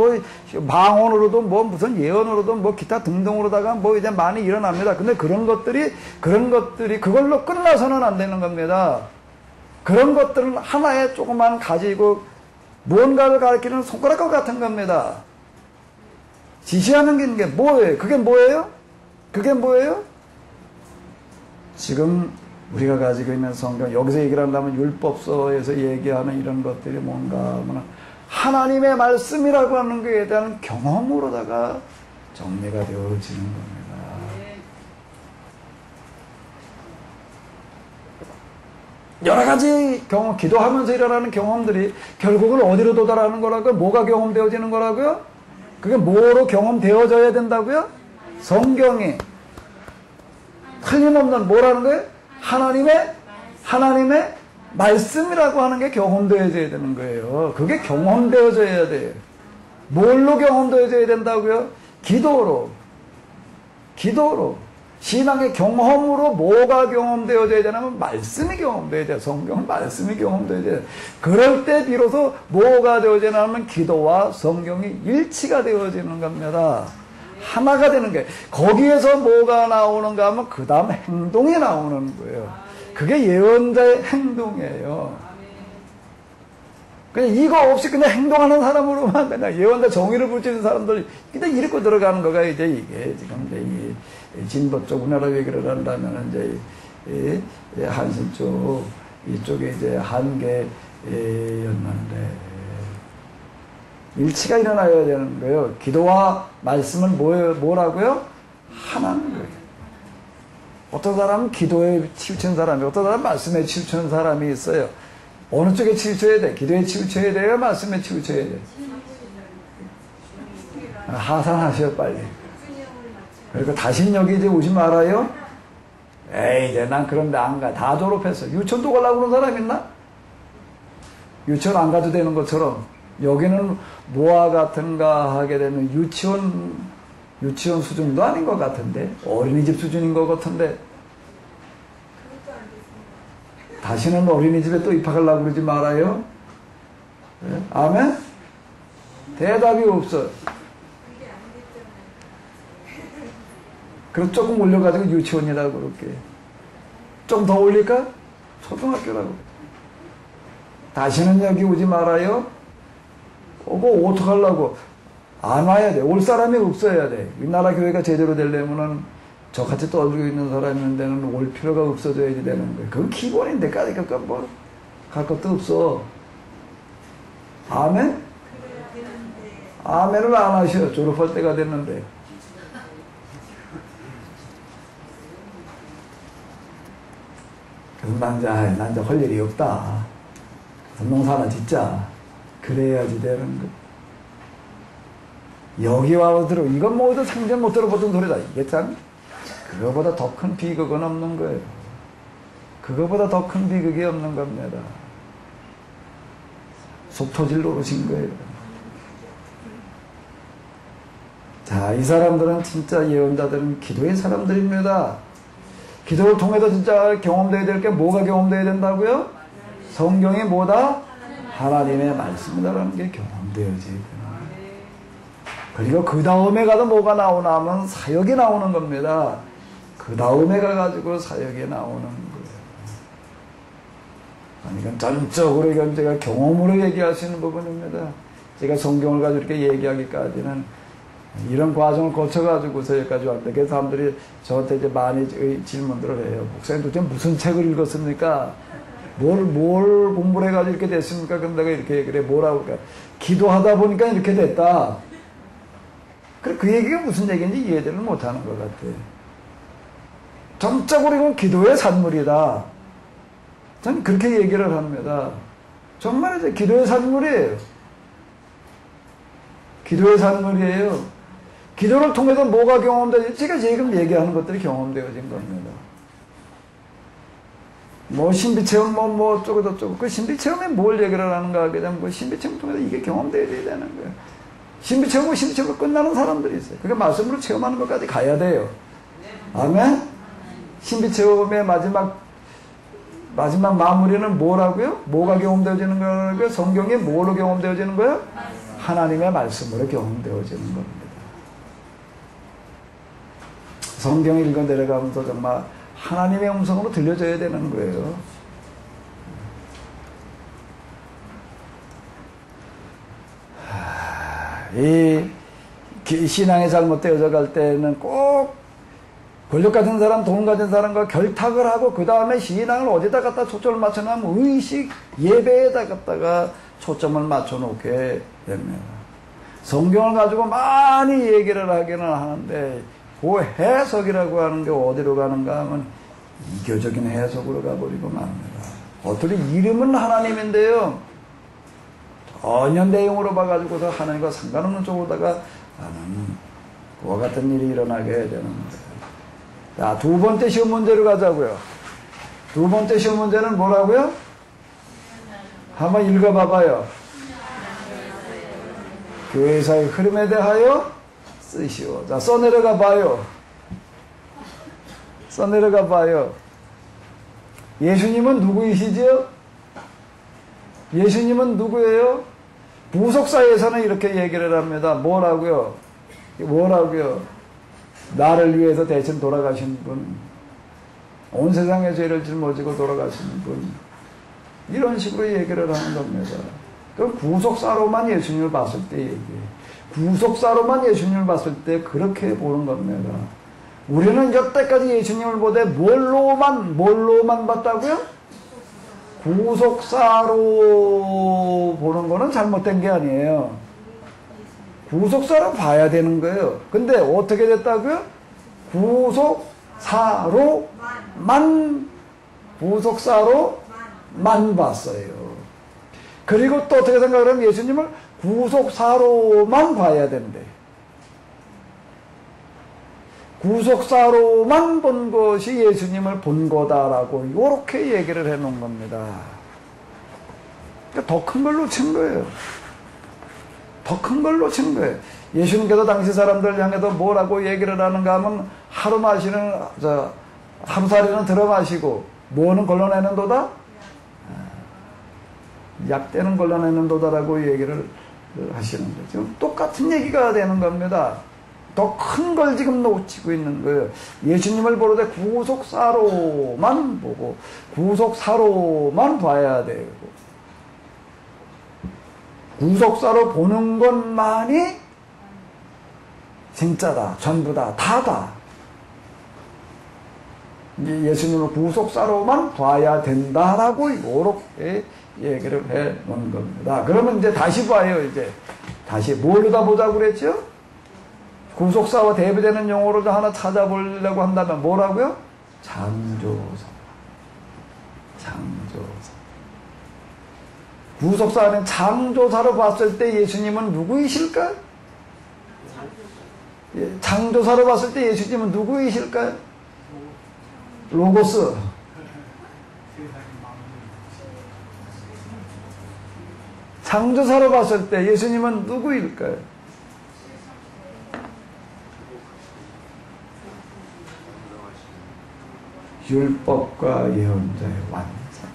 방언으로도 무슨 예언으로도 기타 등등으로다가 이제 많이 일어납니다. 근데 그런 것들이 그걸로 끝나서는 안 되는 겁니다. 그런 것들은 하나의 조그만 가지고 무언가를 가리키는 손가락과 같은 겁니다. 지시하는 게 뭐예요? 그게 뭐예요? 그게 뭐예요? 지금 우리가 가지고 있는 성경, 여기서 얘기를 한다면 율법서에서 얘기하는 이런 것들이 뭔가 하면 하나님의 말씀이라고 하는 것에 대한 경험으로다가 정리가 되어지는 겁니다. 여러 가지 경험, 기도하면서 일어나는 경험들이 결국은 어디로 도달하는 거라고요? 뭐가 경험되어지는 거라고요? 그게 뭐로 경험되어져야 된다고요? 성경이 틀림없는 뭐라는 거예요? 하나님의 말씀이라고 하는 게 경험되어져야 되는 거예요. 그게 경험되어져야 돼요. 뭘로 경험되어져야 된다고요? 기도로. 신앙의 경험으로 뭐가 경험되어져야 되냐면 말씀이 경험되어야 돼요. 성경 말씀이 경험되어야 돼요. 그럴 때 비로소 뭐가 되어지냐면 기도와 성경이 일치가 되어지는 겁니다. 하나가 되는 거예요. 거기에서 뭐가 나오는가 하면 그 다음 행동이 나오는 거예요. 그게 예언자의 행동이에요. 그냥 이거 없이 그냥 행동하는 사람으로만 그냥 예언자 정의를 붙이는 사람들 그냥 이렇게 들어가는 거가 이제 이게 지금 이제 이 진보 쪽 우리나라 얘기를 한다면 이제 이 한신 쪽 이쪽에 이제 한계였는데 일치가 일어나야 되는 거예요. 기도와 말씀은 뭐라고요? 하나는 거예요. 어떤 사람은 기도에 치우친 사람이, 어떤 사람은 말씀에 치우치는 사람이 있어요. 어느 쪽에 치우쳐야 돼? 기도에 치우쳐야 돼요? 말씀에 치우쳐야 돼? 하산하셔 빨리. 그리고 다신 여기 이제 오지 말아요. 에이 이제 난 그런데 안 가. 다 졸업했어. 유치원도 가려고 그러는 사람 있나? 유치원 안 가도 되는 것처럼 여기는 뭐와 같은가 하게 되면 유치원 수준도 아닌 것 같은데, 어린이집 수준인 것 같은데, 다시는 어린이집에 또 입학하려고 그러지 말아요. 네? 아멘? 대답이 없어요. 그래서 조금 올려가지고 유치원이라고 그럴게. 좀 더 올릴까? 초등학교라고. 다시는 여기 오지 말아요. 오고 어떡하려고. 안 와야 돼. 올 사람이 없어야 돼. 우리나라 교회가 제대로 되려면은 저같이 떠들고 있는 사람이 있는 데는 올 필요가 없어져야지 되는 거예요. 그건 기본인데 까지 뭐 갈 것도 없어. 아멘? 아멘을 안 하셔. 졸업할 때가 됐는데. 그래서 난 이제 할 일이 없다. 농사 하나 짓자. 그래야지 되는 거. 여기 와서 들어. 이건 뭐 어디 생전 못 들어보던 소리다. 이게 참 그거보다 더 큰 비극은 없는 거예요. 그거보다 더 큰 비극이 없는 겁니다. 속 터질 노릇인 거예요. 자, 이 사람들은 진짜 예언자들은 기도의 사람들입니다. 기도를 통해서 진짜 경험되어야 될 게 뭐가 경험되어야 된다고요? 성경이 뭐다? 하나님의 말씀이다라는 게 경험되어지고, 그리고 그 다음에 가서 뭐가 나오나 하면 사역이 나오는 겁니다. 그 다음에 가가지고 사역이 나오는 거예요. 그러니까 전적으로 이건 제가 경험으로 얘기할 수 있는 부분입니다. 제가 성경을 가지고 이렇게 얘기하기까지는 이런 과정을 거쳐가지고서 여기까지 왔는데, 그 사람들이 저한테 이제 많이 질문들을 해요. 목사님 도대체 무슨 책을 읽었습니까? 뭘 공부를 해가지고 이렇게 됐습니까? 그럼 내가 이렇게 그래 뭐라고 할까? 기도하다 보니까 이렇게 됐다. 그래, 그 얘기가 무슨 얘기인지 이해를 못하는 것 같아. 전적으로 이건 기도의 산물이다. 저는 그렇게 얘기를 합니다. 정말 이제 기도의 산물이에요. 기도의 산물이에요. 기도를 통해서 뭐가 경험되지? 제가 지금 얘기하는 것들이 경험되어진 겁니다. 뭐 신비체험 뭐 어쩌고 저쩌고, 그 신비체험에 뭘 얘기를 하는가 하게 되면 그 신비체험 통해서 이게 경험되어야 되는 거예요. 신비체험으로 끝나는 사람들이 있어요. 그게 말씀으로 체험하는 것까지 가야 돼요. 아멘? 신비체험의 마지막 마무리는 뭐라고요? 뭐가 경험되어지는 거라고요? 성경이 뭐로 경험되어지는 거예요? 하나님의 말씀으로 경험되어지는 겁니다. 성경 읽어 내려가면서 정말 하나님의 음성으로 들려줘야 되는 거예요. 이 신앙이 잘못되어져 갈 때는 꼭 권력 가진 사람, 돈 가진 사람과 결탁을 하고 그 다음에 신앙을 어디다 갖다 초점을 맞춰놓으면 의식 예배에다 갖다가 초점을 맞춰 놓게 됩니다. 성경을 가지고 많이 얘기를 하기는 하는데 그 해석이라고 하는 게 어디로 가는가 하면 이교적인 해석으로 가버리고 맙니다. 어떻게 이름은 하나님인데요, 전혀 내용으로 봐가지고서 하나님과 상관없는 쪽으로다가 하는 그와 같은 일이 일어나게 되는 거예요. 자, 두 번째 시험 문제로 가자고요. 두 번째 시험 문제는 뭐라고요? 한번 읽어봐봐요. 교회사의 흐름에 대하여 쓰시오. 자, 써내려가 봐요. 써내려가 봐요. 예수님은 누구이시죠? 예수님은 누구예요? 부속사에서는 이렇게 얘기를 합니다. 뭐라고요? 뭐라고요? 나를 위해서 대신 돌아가신 분, 온 세상의 죄를 짊어지고 돌아가신 분, 이런 식으로 얘기를 하는 겁니다. 그럼 구속사로만 예수님을 봤을 때 얘기해요. 구속사로만 예수님을 봤을 때 그렇게 보는 겁니다. 우리는 여태까지 예수님을 보되 뭘로만 봤다고요? 구속사로 보는 거는 잘못된 게 아니에요. 구속사로 봐야 되는 거예요. 근데 어떻게 됐다고요? 구속사로만 봤어요. 그리고 또 어떻게 생각을 하면 예수님을 구속사로만 봐야 된대. 구속사로만 본 것이 예수님을 본 거다라고 이렇게 얘기를 해 놓은 겁니다. 그러니까 더 큰 걸 놓친 거예요. 더 큰 걸 놓친 거예요. 예수님께서 당시 사람들 향해서 뭐라고 얘기를 하는가 하면 하루살이는 들어 마시고 뭐는 걸러내는도다? 약대는 걸러내는도다라고 얘기를 하시는 거죠. 똑같은 얘기가 되는 겁니다. 더 큰 걸 지금 놓치고 있는 거예요. 예수님을 보러 때 구속사로만 보고 구속사로만 봐야 되고 구속사로 보는 것만이 진짜다, 전부다, 다다. 예수님을 구속사로만 봐야 된다라고 이렇게 얘기를 해 놓은 겁니다. 그러면 이제 다시 봐요. 이제 다시 뭘로다 보자고 그랬죠? 구속사와 대비되는 용어를 하나 찾아보려고 한다면 뭐라고요? 창조사. 구속사는 창조사로 봤을 때 예수님은 누구이실까요? 창조사로 봤을 때 예수님은 누구이실까요? 로고스. 창조사로 봤을 때 예수님은 누구일까요? 율법과 예언자의 완성.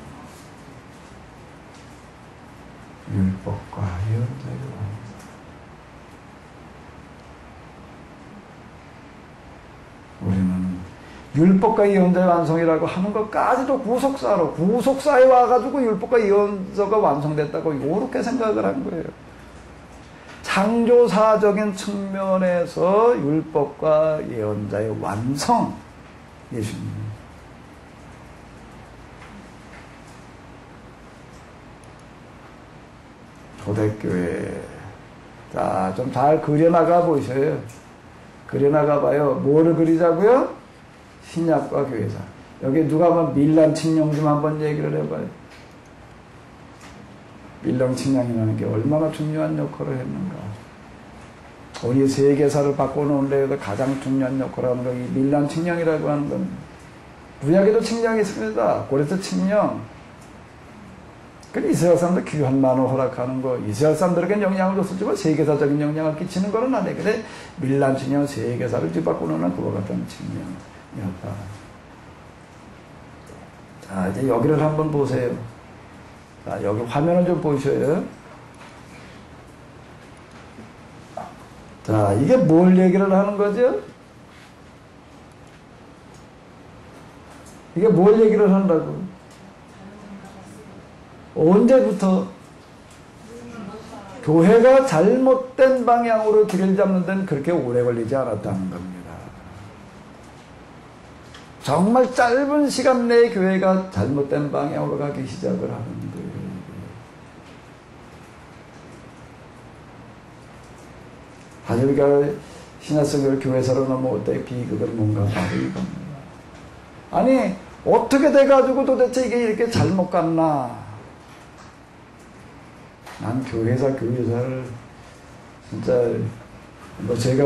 율법과 예언자의 완성. 우리는 율법과 예언자의 완성이라고 하는 것까지도 구속사에 와가지고 율법과 예언자가 완성됐다고 이렇게 생각을 한 거예요. 창조사적인 측면에서 율법과 예언자의 완성, 예수님. 초대교회. 자, 좀 잘 그려나가 보셔요. 그려나가 봐요. 뭐를 그리자고요? 신약과 교회사. 여기 누가 한번 밀란 칙령 좀 한번 얘기를 해봐요. 밀란 칙령이라는 게 얼마나 중요한 역할을 했는가. 우리 세계사를 바꿔놓은 데에서 가장 중요한 역할을 하는 게 밀란 칙령이라고 하는 겁니다. 구약에도 칙령이 있습니다. 고레스 칙령. 이스라엘 사람들 귀환만을 허락하는 거, 이스라엘 사람들에게는 영향을 줬었지만 세계사적인 영향을 끼치는 거는 아니에요. 근데 밀란 칙령 세계사를 뒤바꾸는 그와 같은 칙령이었다. 자, 이제 여기를 한번 보세요. 자, 여기 화면을 좀 보셔요. 자, 이게 뭘 얘기를 하는 거죠? 이게 뭘 얘기를 한다고? 언제부터? 교회가 잘못된 방향으로 길을 잡는 데는 그렇게 오래 걸리지 않았다는 겁니다. 정말 짧은 시간 내에 교회가 잘못된 방향으로 가기 시작을 하는 거예요. 가톨릭가 신화성결 교회사로 넘어올 때 비극은 뭔가 바로 이겁니다. 아니 어떻게 돼가지고 도대체 이게 이렇게 잘못 갔나. 난 교회사를 진짜 뭐 제가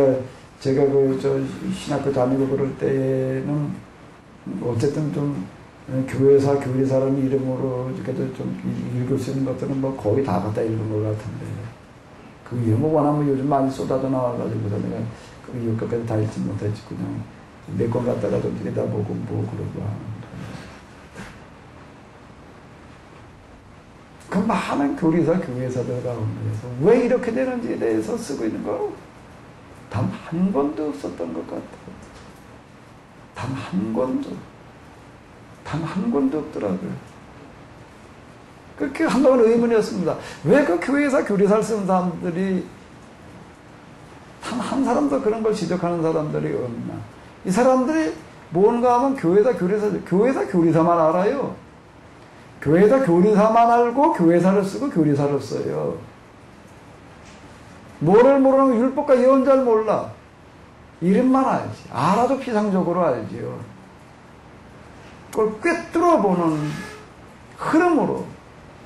그 신학교 다니고 그럴 때는 어쨌든 좀 교리사라는 이름으로 이렇게도 좀 읽을 수 있는 것들은 뭐 거의 다 갖다 읽은 것 같은데 그 위에 뭐 원하면 요즘 많이 쏟아져 나와가지고 내가 그 이것까지 다 읽지 못했지 그냥 몇 권 갖다가 좀 들여다보고 뭐 그러고 하는 그 많은 교회사들 가운데서 왜 이렇게 되는지에 대해서 쓰고 있는 거 단 한 권도 없었던 것 같아요. 단 한 권도 없더라고요. 그게 한동안 의문이었습니다. 왜 그 교리사를 쓰는 사람들이 단 한 사람도 그런 걸 지적하는 사람들이 없나. 이 사람들이 뭔가 하면 교회사 교리사만 알아요. 교회사 교리사만 알고 교회사를 쓰고 교리사를 써요. 뭐를 모르는 율법과 예언 잘 몰라. 이름만 알지. 알아도 피상적으로 알지요. 그걸 꿰뚫어 보는 흐름으로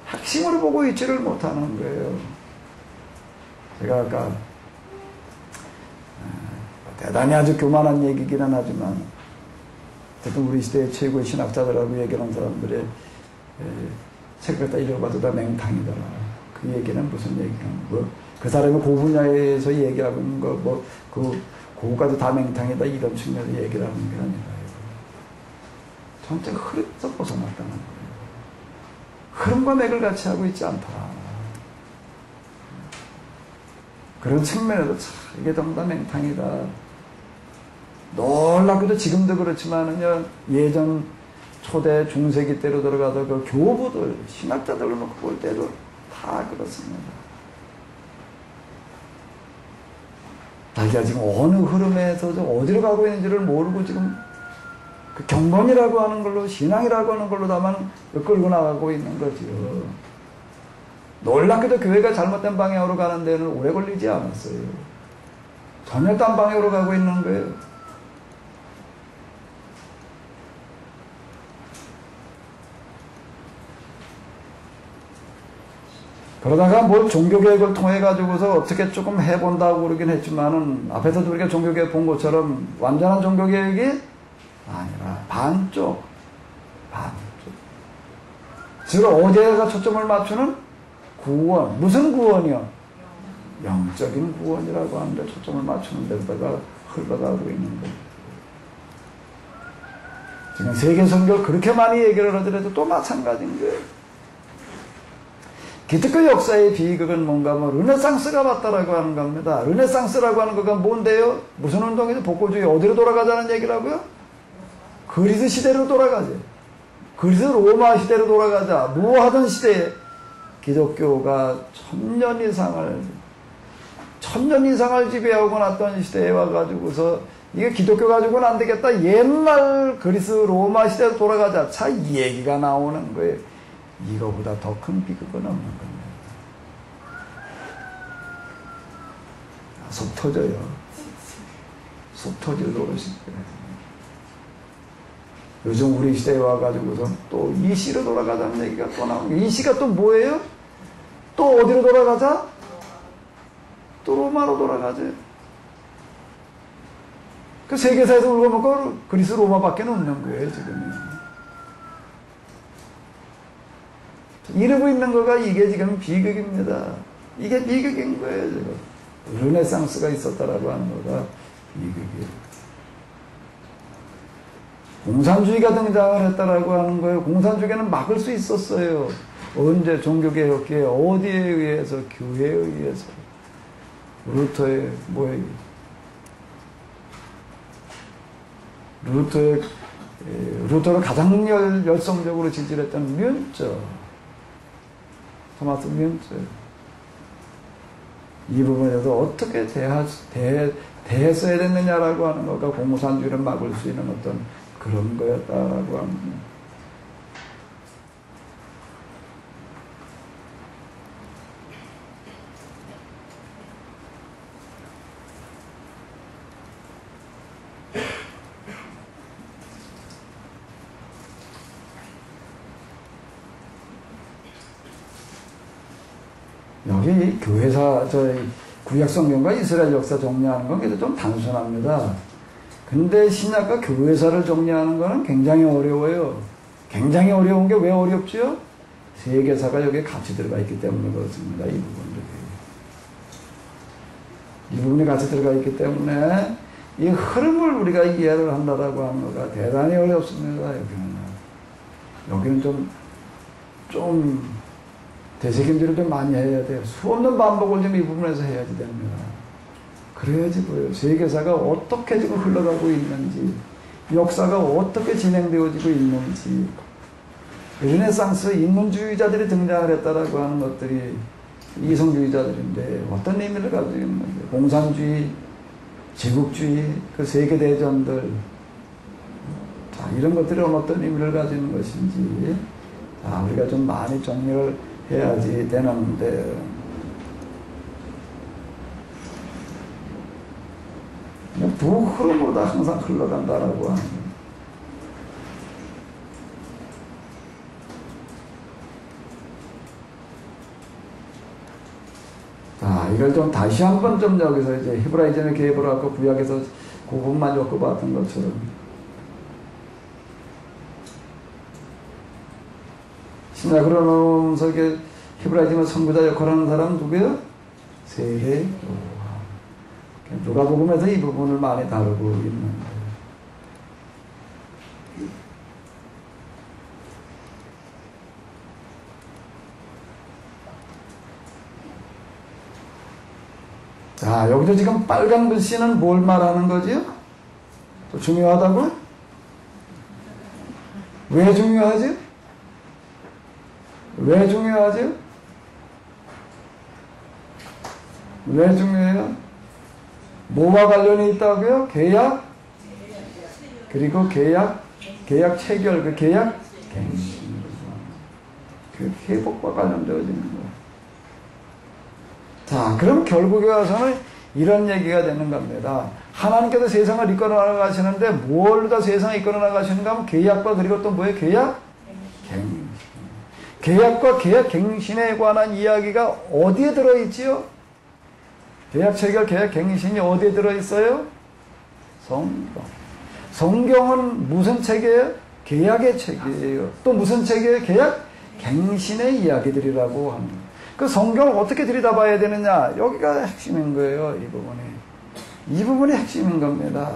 핵심으로 보고 있지를 못하는 거예요. 제가 아까 대단히 아주 교만한 얘기기는 하지만 어쨌든 우리 시대의 최고의 신학자들하고 얘기하는 사람들의 책을 다 읽어봐도 다 맹탕이더라. 그 얘기는 무슨 얘기는 뭐 그 사람이 그 분야에서 얘기하고 있는 거 뭐 그거까지 다 맹탕이다 이런 측면에서 얘기를 하는 게 아니라 전체 흐름에서 벗어났다는 거예요. 흐름과 맥을 같이 하고 있지 않다. 그런 측면에서 참 이게 전부 다 맹탕이다. 놀랍게도 지금도 그렇지만은요 예전 초대 중세기 때로 들어가서 그 교부들 신학자들로 놓고 볼 때도 다 그렇습니다. 자기가 지금 어느 흐름에서 어디로 가고 있는지를 모르고 지금 그 경건이라고 하는 걸로 신앙이라고 하는 걸로 다만 끌고 나가고 있는 거죠. 놀랍게도 교회가 잘못된 방향으로 가는 데는 오래 걸리지 않았어요. 전혀 딴 방향으로 가고 있는 거예요. 그러다가 뭘 종교개혁을 통해 가지고서 어떻게 조금 해본다고 그러긴 했지만은 앞에서도 우리가 종교개혁 본 것처럼 완전한 종교개혁이 아니라 반쪽. 즉 어디에가 초점을 맞추는 구원. 무슨 구원이요? 영적인 구원이라고 하는데 초점을 맞추는 데다가 흘러가고 있는 거예요. 지금 세계 선교 그렇게 많이 얘기를 하더라도 또 마찬가지인 거예요. 기독교 역사의 비극은 뭔가 뭐 르네상스가 왔다라고 하는 겁니다. 르네상스라고 하는 거가 뭔데요? 무슨 운동이죠? 복고주의 어디로 돌아가자는 얘기라고요? 그리스 시대로 돌아가죠. 그리스 로마 시대로 돌아가자. 뭐 하던 시대에 기독교가 천년 이상을 지배하고 났던 시대에 와가지고서 이게 기독교 가지고는 안 되겠다. 옛날 그리스 로마 시대로 돌아가자. 자, 이 얘기가 나오는 거예요. 이거보다 더 큰 비극은 없는 겁니다. 속 터져요. 속 터질 노릇이. 요즘 우리 시대에 와가지고서 또 이 시로 돌아가자는 얘기가 또 나오고, 이 시가 또 뭐예요? 또 어디로 돌아가자? 또 로마로 돌아가죠. 그 세계사에서 울고 먹고 그리스 로마밖에 없는 거예요, 지금. 이러고 있는 거가 이게 지금 비극입니다. 이게 비극인 거예요, 지금. 르네상스가 있었다라고 하는 거가 비극이에요. 공산주의가 등장을 했다라고 하는 거예요. 공산주의는 막을 수 있었어요. 언제? 종교개혁기에 어디에 의해서? 교회에 의해서. 루터의 뭐예요? 루터를 가장 열성적으로 지지했던 뮌처. 토마스 뮌처. 이 부분에서 어떻게 대했어야 됐느냐라고 하는 거가 공산주의를 막을 수 있는 어떤 그런 거였다라고 합니다. 여기 교회사, 구약성경과 이스라엘 역사 정리하는 건 그래도 좀 단순합니다. 근데 신약과 교회사를 정리하는 거는 굉장히 어려워요. 굉장히 어려운 게 왜 어렵죠? 세계사가 여기에 같이 들어가 있기 때문에 그렇습니다. 이 부분들이. 이 부분이 같이 들어가 있기 때문에 이 흐름을 우리가 이해를 한다라고 하는 거가 대단히 어렵습니다. 여기는 좀 되새김질을 좀 많이 해야 돼요. 수없는 반복을 좀 이 부분에서 해야지 됩니다. 그래야지 보여요. 세계사가 어떻게 지금 흘러가고 있는지, 역사가 어떻게 진행되어지고 있는지, 르네상스 인문주의자들이 등장을 했다라고 하는 것들이 이성주의자들인데 어떤 의미를 가지고 있는지, 공산주의, 제국주의, 그 세계대전들, 자, 이런 것들이 어떤 의미를 가지는 것인지, 자, 우리가 좀 많이 정리를 해야지 되는데, 두 흐름으로 다 항상 흘러간다라고 하는 거예요. 자, 이걸 좀 다시 한번 좀 여기서 이제 히브라이즘의 개입을 하고 구약에서 그 부분만 엮어봤던 것처럼 신약으로 넘어오면서 히브라이즘의 선구자 역할을 하는 사람은 누구예요? 세례 누가복음에서 이 부분을 많이 다루고 있는데, 자, 여기도 지금 빨간 글씨는 뭘 말하는 거지요? 또 중요하다고요? 왜 중요하지? 왜 중요하지? 왜 중요해요? 뭐와 관련이 있다고요? 계약? 그리고 계약 체결, 그 계약 갱신. 그 회복과 관련되어지는 거예요. 자, 그럼 결국에 와서는 이런 얘기가 되는 겁니다. 하나님께서 세상을 이끌어 나가시는데 뭘로 다 세상을 이끌어 나가시는가 하면 계약과 그리고 또 뭐예요? 계약? 갱신. 계약과 계약 갱신에 관한 이야기가 어디에 들어있지요? 계약 체결, 계약 갱신이 어디에 들어있어요? 성경. 성경은 무슨 책이에요? 계약의 책이에요. 또 무슨 책이에요? 계약 갱신의 이야기들이라고 합니다. 그 성경을 어떻게 들여다봐야 되느냐? 여기가 핵심인 거예요. 이 부분이. 이 부분이 핵심인 겁니다.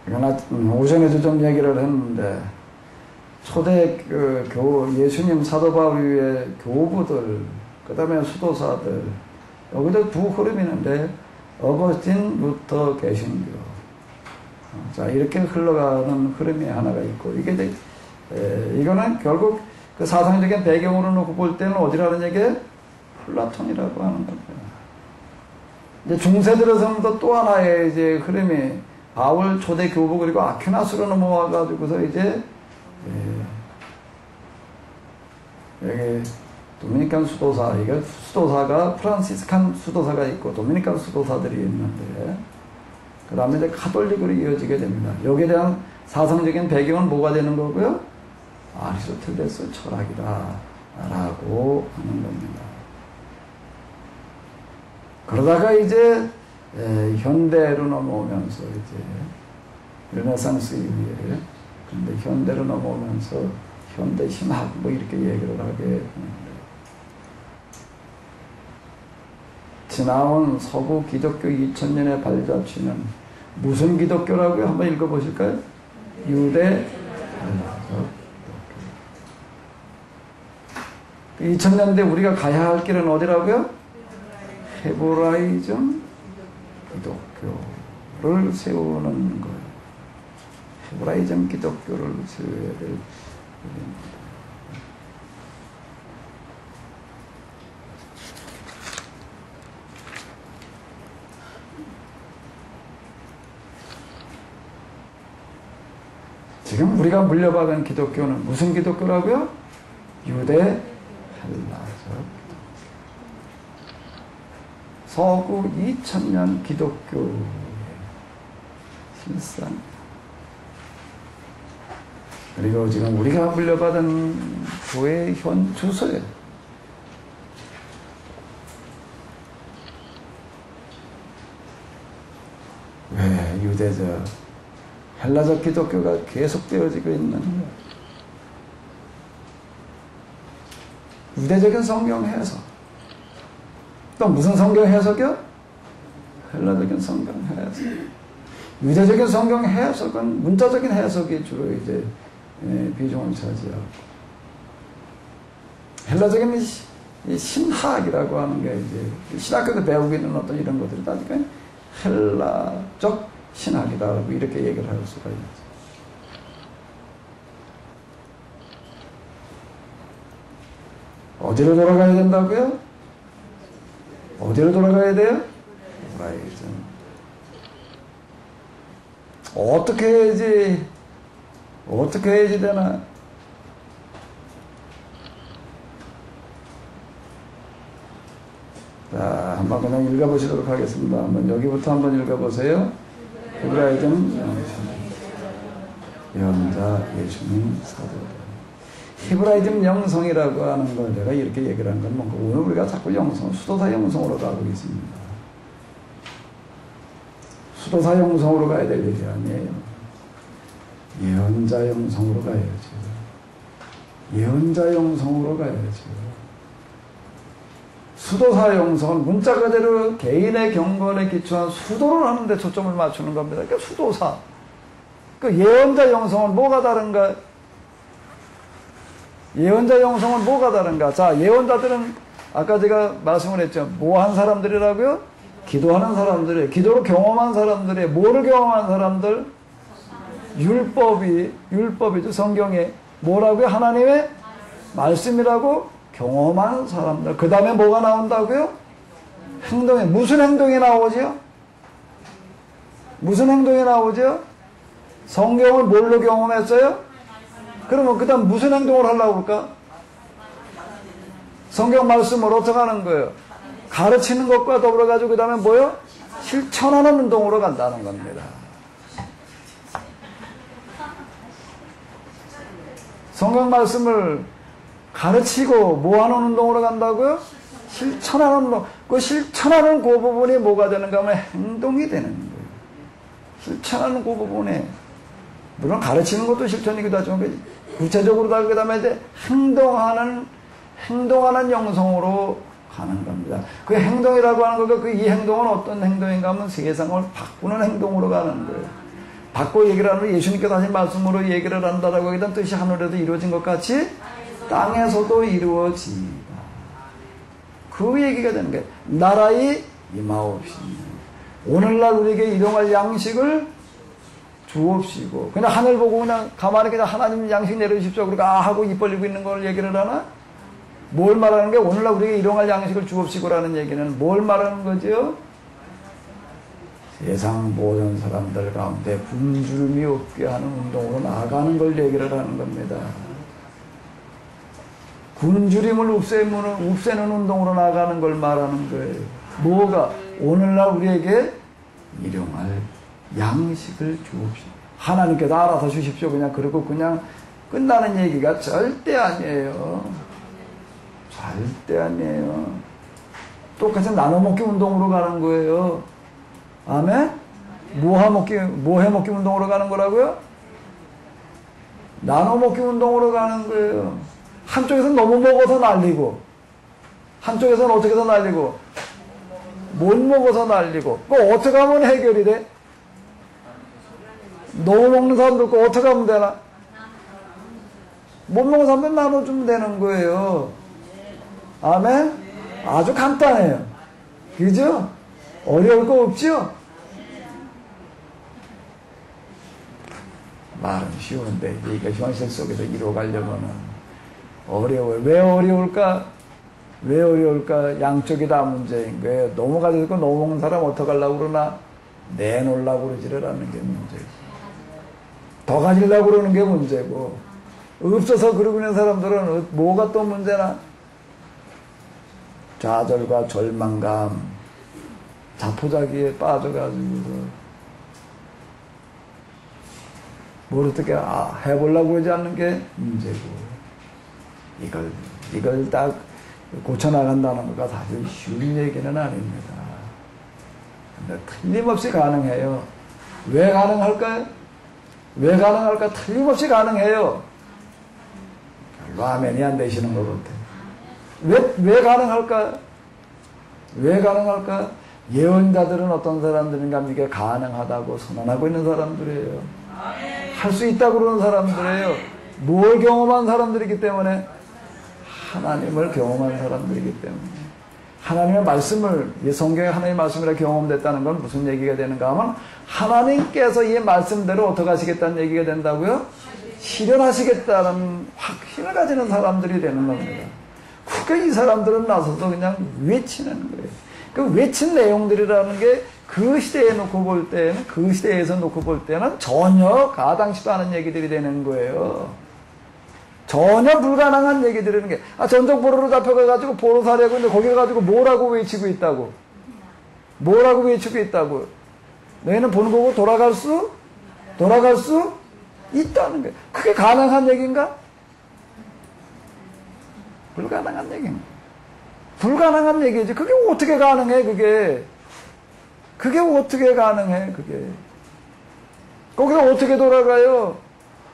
그러나 오전에도 좀 얘기를 했는데 초대 예수님 사도 바울의 교부들, 그 다음에 수도사들, 여기도 두 흐름이 있는데 어거스틴, 루터, 개신교, 자, 이렇게 흘러가는 흐름이 하나가 있고, 이거는 결국 그 사상적인 배경으로 놓고 볼 때는 어디라는 얘기예요? 플라톤이라고 하는 겁니다. 이제 중세 들어서부터 또 하나의 이제 흐름이 바울 초대 교부 그리고 아퀴나스로 넘어와가지고서 이제 여기 도미니칸 수도사, 이게 수도사가 프란시스칸 수도사가 있고 도미니칸 수도사들이 있는데, 그 다음에 이제 카톨릭으로 이어지게 됩니다. 여기에 대한 사상적인 배경은 뭐가 되는 거고요? 아리스토텔레스 철학이다 라고 하는 겁니다. 그러다가 이제 현대로 넘어오면서 이제 르네상스 이후에, 근데 현대로 넘어오면서 현대 신학 뭐 이렇게 얘기를 하게 되는데, 지나온 서구 기독교 2000년의 발자취는 무슨 기독교라고요? 한번 읽어보실까요? 유대 2000년대 우리가 가야 할 길은 어디라고요? 헤브라이즘 기독교를 세우는 거예요. 헤브라이즘 기독교를 세워야 될 일입니다. 지금 우리가 물려받은 기독교는 무슨 기독교라고요? 유대 헬라적 서구 2000년 기독교 실상. 그리고 지금 우리가 물려받은 교회의 현 주소예요. 왜 유대적, 헬라적 기독교가 계속되어지고 있는 유대적인 성경 해석. 또 무슨 성경 해석이요? 헬라적인 성경 해석. 유대적인 성경 해석은 문자적인 해석이 주로 이제 비중을 차지하고, 헬라적인 신학이라고 하는 게 이제 신학교에서 배우고 있는 어떤 이런 것들이 다 헬라적 신학이다라고 이렇게 얘기를 할 수가 있죠. 어디로 돌아가야 된다고요? 어디로 돌아가야 돼요? 유다이즘. 어떻게 해야지 되나? 자, 한번 그냥 읽어보시도록 하겠습니다. 한번 여기부터 한번 읽어보세요. 히브라이즘 영자 예수님 사도. 히브라이즘 영성이라고 하는 걸 내가 이렇게 얘기를 한 건 뭔가, 오늘 우리가 자꾸 영성, 수도사 영성으로 가고 있습니다. 수도사 영성으로 가야 될 일이 아니에요. 예언자 영성으로 가야죠. 예언자 영성으로 가야죠. 수도사 영성은 문자 그대로 개인의 경건에 기초한 수도를 하는데 초점을 맞추는 겁니다. 그러니까 수도사. 그 예언자 영성은 뭐가 다른가? 예언자 영성은 뭐가 다른가? 자, 예언자들은 아까 제가 말씀을 했죠. 뭐 한 사람들이라고요? 기도하는 사람들이에요. 기도로 경험한 사람들이에요. 뭐를 경험한 사람들? 율법이죠. 성경에 뭐라고요? 하나님의 말씀이라고 경험한 사람들. 그 다음에 뭐가 나온다고요? 행동에. 무슨 행동이 나오죠? 무슨 행동이 나오죠? 성경을 뭘로 경험했어요? 그러면 그 다음 무슨 행동을 하려고 그럴까? 성경 말씀을 어떻게 하는 거예요? 가르치는 것과 더불어가지고 그 다음에 뭐요? 실천하는 운동으로 간다는 겁니다. 성경 말씀을 가르치고 뭐 하는 운동으로 간다고요? 실천하는 운동. 그 실천하는 그 부분이 뭐가 되는가 하면 행동이 되는 거예요. 실천하는 그 부분에, 물론 가르치는 것도 실천이기도 하지만 구체적으로 다 그 다음에 이제 행동하는 영성으로 가는 겁니다. 그 행동이라고 하는 거가 이 행동은 어떤 행동인가 하면 세상을 바꾸는 행동으로 가는 거예요. 바꿔 얘기를 하면 예수님께서 하신 말씀으로 얘기를 한다라고 하기는 뜻이 하늘에도 이루어진 것 같이 땅에서도 이루어집니다. 그 얘기가 되는 거예요. 나라의 임하옵시니 오늘날 우리에게 일용할 양식을 주옵시고, 그냥 하늘 보고 그냥 가만히 그냥 하나님 양식 내려주십시오 그러고 하고 입 벌리고 있는 걸 얘기를 하나? 뭘 말하는 게 오늘날 우리에게 일용할 양식을 주옵시고라는 얘기는 뭘 말하는 거죠? 세상 모든 사람들 가운데 굶주림이 없게 하는 운동으로 나아가는 걸 얘기를 하는 겁니다. 굶주림을 없애는 운동으로 나아가는 걸 말하는 거예요. 뭐가? 오늘날 우리에게 일용할 양식을 주옵시오. 하나님께서 알아서 주십시오. 그냥 그러고 그냥 끝나는 얘기가 절대 아니에요. 절대 아니에요. 똑같이 나눠먹기 운동으로 가는 거예요. 아멘? 뭐 해먹기 운동으로 가는 거라고요? 나눠먹기 운동으로 가는 거예요. 한쪽에서는 너무 먹어서 날리고, 한쪽에서는 어떻게 해서 날리고, 못 먹어서 날리고. 그거 어떻게 하면 해결이 돼? 너무 먹는 사람도 있고 어떻게 하면 되나? 못 먹는 사람들 나눠주면 되는 거예요. 아멘? 아주 간단해요. 그죠? 어려울 거 없죠? 말은 쉬운데 이게 현실 속에서 이루어가려면 어려워요. 왜 어려울까? 왜 어려울까? 양쪽이 다 문제인 거예요. 너무 가지고 너무 먹는 사람 어떡하려고 그러나? 내놓으려고 그러지를 않는 게 문제고, 더 가지려고 그러는 게 문제고, 없어서 그러고 있는 사람들은 뭐가 또 문제나? 좌절과 절망감, 자포자기에 빠져가지고 뭘 어떻게 해보려고 하지 않는 게 문제고, 이걸 딱 고쳐나간다는 것가 사실 쉬운 얘기는 아닙니다. 근데 틀림없이 가능해요. 왜 가능할까요? 왜 가능할까? 틀림없이 가능해요. 별로 아멘이 안 되시는 것 같아요. 왜 가능할까? 왜 가능할까? 예언자들은 어떤 사람들인가? 이게 가능하다고 선언하고 있는 사람들이에요. 할 수 있다고 그러는 사람들이에요. 뭘 경험한 사람들이기 때문에? 하나님을 경험한 사람들이기 때문에. 하나님의 말씀을, 성경에 하나님의 말씀이라 경험됐다는 건 무슨 얘기가 되는가 하면, 하나님께서 이 말씀대로 어떻게 하시겠다는 얘기가 된다고요? 실현하시겠다는 확신을 가지는 사람들이 되는 겁니다. 그러니까 이 사람들은 나서서 그냥 외치는 거예요. 그 외친 내용들이라는 게 그 시대에 놓고 볼 때는, 그 시대에서 놓고 볼 때는 전혀 가당치도 않은 얘기들이 되는 거예요. 전혀 불가능한 얘기들이라는 게, 전적 보로로 잡혀가가지고 보로 사려고 했는데 거기 가가지고 뭐라고 외치고 있다고? 뭐라고 외치고 있다고? 너희는 보는 거고 돌아갈 수 있다는 거예요. 그게 가능한 얘기인가? 불가능한 얘기인가? 불가능한 얘기지. 그게 어떻게 가능해, 그게? 그게 어떻게 가능해, 그게? 거기서 어떻게 돌아가요?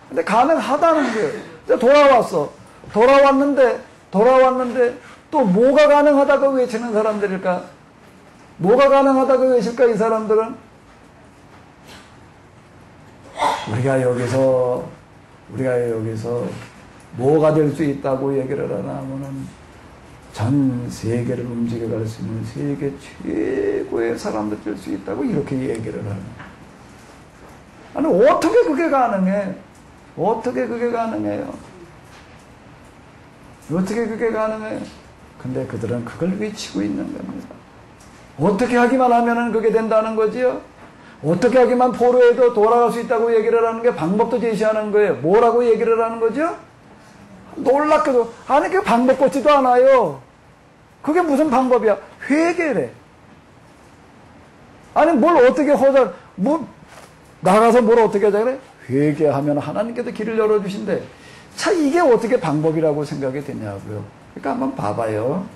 근데 가능하다는 거예요. 이제 돌아왔는데 또 뭐가 가능하다고 외치는 사람들일까? 뭐가 가능하다고 외칠까, 이 사람들은? 우리가 여기서 뭐가 될 수 있다고 얘기를 하나 하면은 전 세계를 움직여갈 수 있는 세계 최고의 사람들 될 수 있다고 이렇게 얘기를 하는. 아니, 어떻게 그게 가능해? 어떻게 그게 가능해요? 어떻게 그게 가능해요? 근데 그들은 그걸 외치고 있는 겁니다. 어떻게 하기만 하면은 그게 된다는 거지요? 어떻게 하기만 포로에도 돌아갈 수 있다고 얘기를 하는 게 방법도 제시하는 거예요. 뭐라고 얘기를 하는 거죠? 놀랍게도, 아니, 그 방법 같지도 않아요. 그게 무슨 방법이야? 회개래. 아니, 뭘 어떻게 나가서 뭘 어떻게 하자 그래? 회개하면 하나님께서 길을 열어주신대. 자, 이게 어떻게 방법이라고 생각이 되냐고요. 그러니까 한번 봐봐요.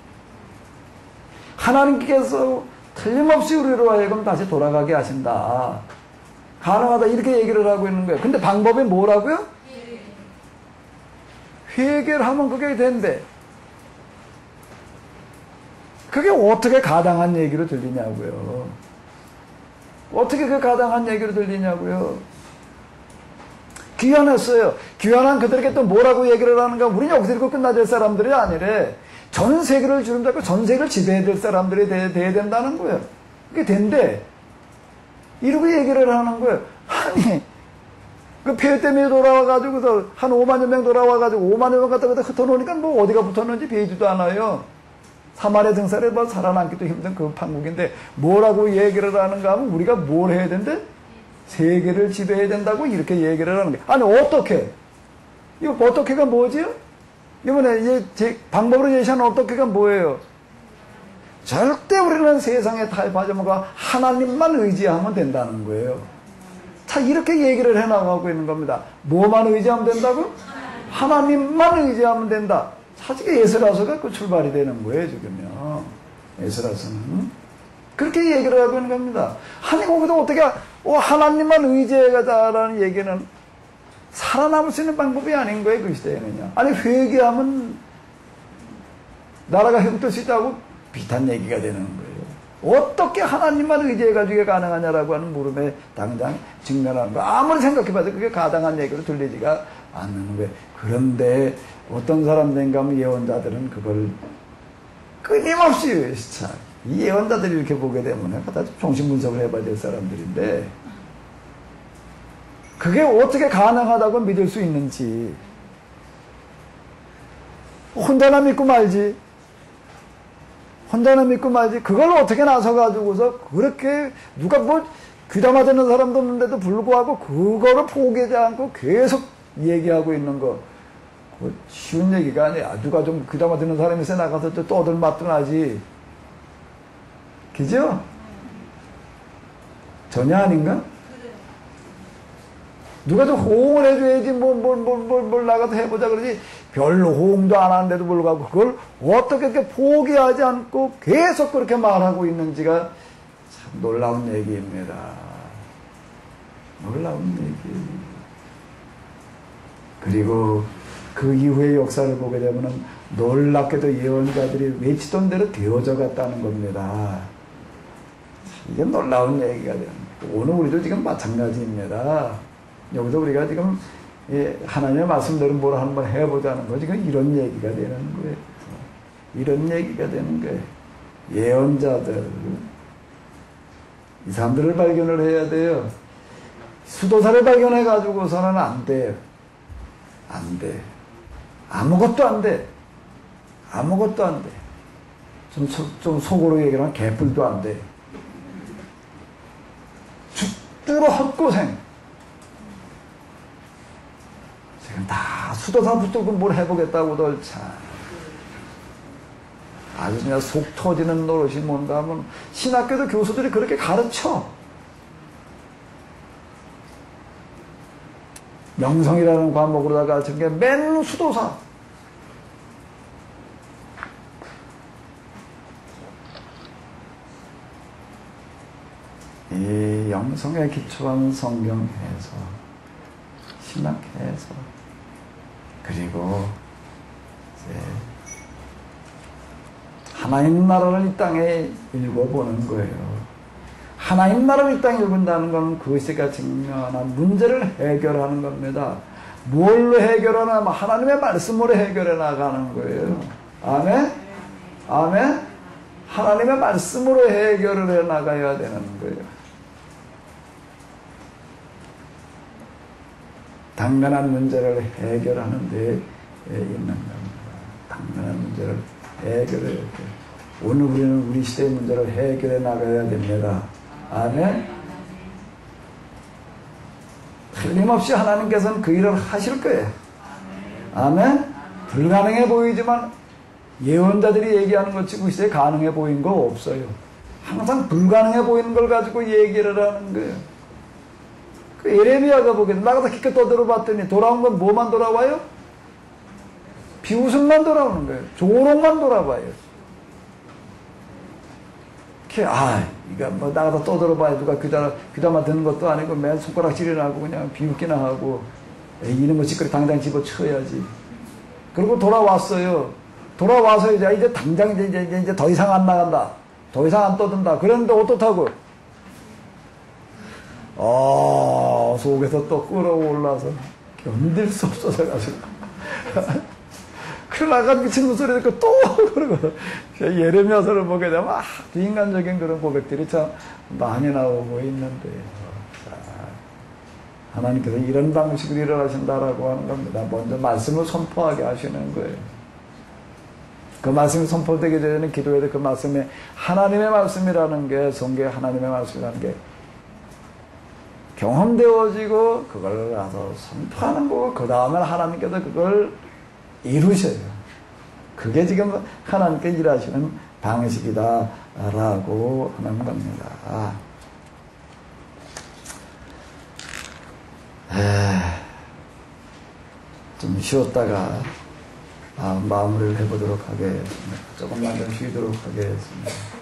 하나님께서 틀림없이 우리로 하여금 다시 돌아가게 하신다. 가능하다. 이렇게 얘기를 하고 있는 거예요. 근데 방법이 뭐라고요? 회개를 하면 그게 된대. 그게 어떻게 가당한 얘기로 들리냐고요. 어떻게 그 가당한 얘기로 들리냐고요. 귀환했어요. 귀환한 그들에게 또 뭐라고 얘기를 하는가? 우리는 여기서 읽고 끝나질 사람들이 아니래. 전 세계를 주름 잡고 전 세계를 지배해야 될 사람들이 돼야 된다는 거예요. 그게 된대. 이러고 얘기를 하는 거예요. 아니, 그 폐 때문에 돌아와가지고서 한 5만여 명 돌아와가지고 5만여 명 갖다가 흩어놓으니까 뭐 어디가 붙었는지 베이지도 않아요. 사마리아 등살에 뭐 살아남기도 힘든 그 판국인데 뭐라고 얘기를 하는가 하면 우리가 뭘 해야 된대? 세계를 지배해야 된다고 이렇게 얘기를 하는 거예요. 아니, 어떻게? 이거 어떻게가 뭐지요? 이번에 방법으로 제시하는 어떻게가 뭐예요? 절대 우리는 세상에 타협하지 말고 하나님만 의지하면 된다는 거예요. 자, 이렇게 얘기를 해나가고 있는 겁니다. 뭐만 의지하면 된다고? 하나님만 의지하면 된다. 사실 에스라서가 그 출발이 되는 거예요, 지금요. 에스라서는. 그렇게 얘기를 하고 있는 겁니다. 아니, 거기서 어떻게, 하나님만 의지해가자라는 얘기는 살아남을 수 있는 방법이 아닌 거예요, 그 시대에는요. 아니, 회개하면 나라가 회복될 수 있다고 비탄 얘기가 되는 거예요. 어떻게 하나님만 의지해가지고 가능하냐라고 하는 물음에 당장 직면하는 거. 아무리 생각해봐도 그게 가당한 얘기로 들리지가 않는 거예요. 그런데 어떤 사람들인가 하면 예언자들은 그걸 끊임없이 이 예언자들이 이렇게 보게 되면 갖다 정신 분석을 해봐야 될 사람들인데 그게 어떻게 가능하다고 믿을 수 있는지 혼자나 믿고 말지. 혼자나 믿고 말지. 그걸 어떻게 나서가지고서 그렇게 누가 뭐 귀담아 듣는 사람도 없는데도 불구하고 그거를 포기하지 않고 계속 얘기하고 있는 거. 쉬운 얘기가 아니야. 누가 좀 귀담아 듣는 사람이 있어 나가서 또 떠들 맞든 하지. 그죠? 전혀 아닌가? 누가 좀 호응을 해줘야지 뭘 나가서 해보자 그러지. 별로 호응도 안 하는데도 불구하고 그걸 어떻게 이렇게 포기하지 않고 계속 그렇게 말하고 있는지가 참 놀라운 얘기입니다. 놀라운 얘기. 그리고 그 이후의 역사를 보게 되면 놀랍게도 예언자들이 외치던 대로 되어져 갔다는 겁니다. 이게 놀라운 얘기가 됩니다. 오늘 우리도 지금 마찬가지입니다. 여기서 우리가 지금 하나님의 말씀대로 뭘 한번 해보자는 거 지금 이런 얘기가 되는 거예요. 이런 얘기가 되는 거예요. 예언자들, 이 사람들을 발견을 해야 돼요. 수도사를 발견해가지고서는 안 돼요. 안 돼. 아무것도 안 돼. 아무것도 안 돼. 좀 속으로 얘기하면 개뿔도 안 돼. 죽도록 헛고생. 지금 다 수도사 붙들고 뭘 해보겠다고들 참. 아주 그냥 속 터지는 노릇이 뭔가 하면 신학교도 교수들이 그렇게 가르쳐. 명성이라는 과목으로다가 가르친 게 맨 수도사. 이 영성에 기초한 성경 해석, 신학 해석, 그리고 이제 하나님 나라를 이 땅에 읽어보는 거예요. 하나님 나라를 이 땅에 읽는다는 건 그것이 직면한 문제를 해결하는 겁니다. 뭘로 해결하나? 하나님의 말씀으로 해결해 나가는 거예요. 아멘? 아멘? 하나님의 말씀으로 해결을 해 나가야 되는 거예요. 당면한 문제를 해결하는 데 있는 겁니다. 당면한 문제를 해결해야 돼요. 오늘 우리는 우리 시대의 문제를 해결해 나가야 됩니다. 아멘? 틀림없이 하나님께서는 그 일을 하실 거예요. 아멘? 불가능해 보이지만 예언자들이 얘기하는 것 치고 시대에 가능해 보인 거 없어요. 항상 불가능해 보이는 걸 가지고 얘기를 하는 거예요. 그 예레미야가 보기에 나가서 기껏 떠들어봤더니 돌아온 건 뭐만 돌아와요? 비웃음만 돌아오는 거예요. 조롱만 돌아와요. 이거 뭐 나가서 떠들어봐야 누가 귀담아 듣는 것도 아니고 맨 손가락질이나 하고 그냥 비웃기나 하고 이런 거 찌끄리 당장 집어쳐야지. 그리고 돌아왔어요. 돌아와서 이제 당장 이제 더 이상 안 나간다. 더 이상 안 떠든다. 그런데 어떻다고? 속에서 또 끌어올라서 견딜 수 없어서 가지고. 그러다가 미친 소리 듣고 또 그러고. 예레미야서를 보게 되면 비인간적인 그런 고백들이 참 많이 나오고 있는데. 하나님께서 이런 방식으로 일어나신다라고 하는 겁니다. 먼저 말씀을 선포하게 하시는 거예요. 그 말씀이 선포되게 되는 기도에 그 말씀에 하나님의 말씀이라는 게 성경에 하나님의 말씀이라는 게 경험되어지고 그걸 가서 선포하는 거고 그 다음에 하나님께서 그걸 이루셔요. 그게 지금 하나님께 일하시는 방식이다라고 하는 겁니다. 좀 쉬었다가 마무리를 해보도록 하겠습니다. 조금만 좀 쉬도록 하겠습니다.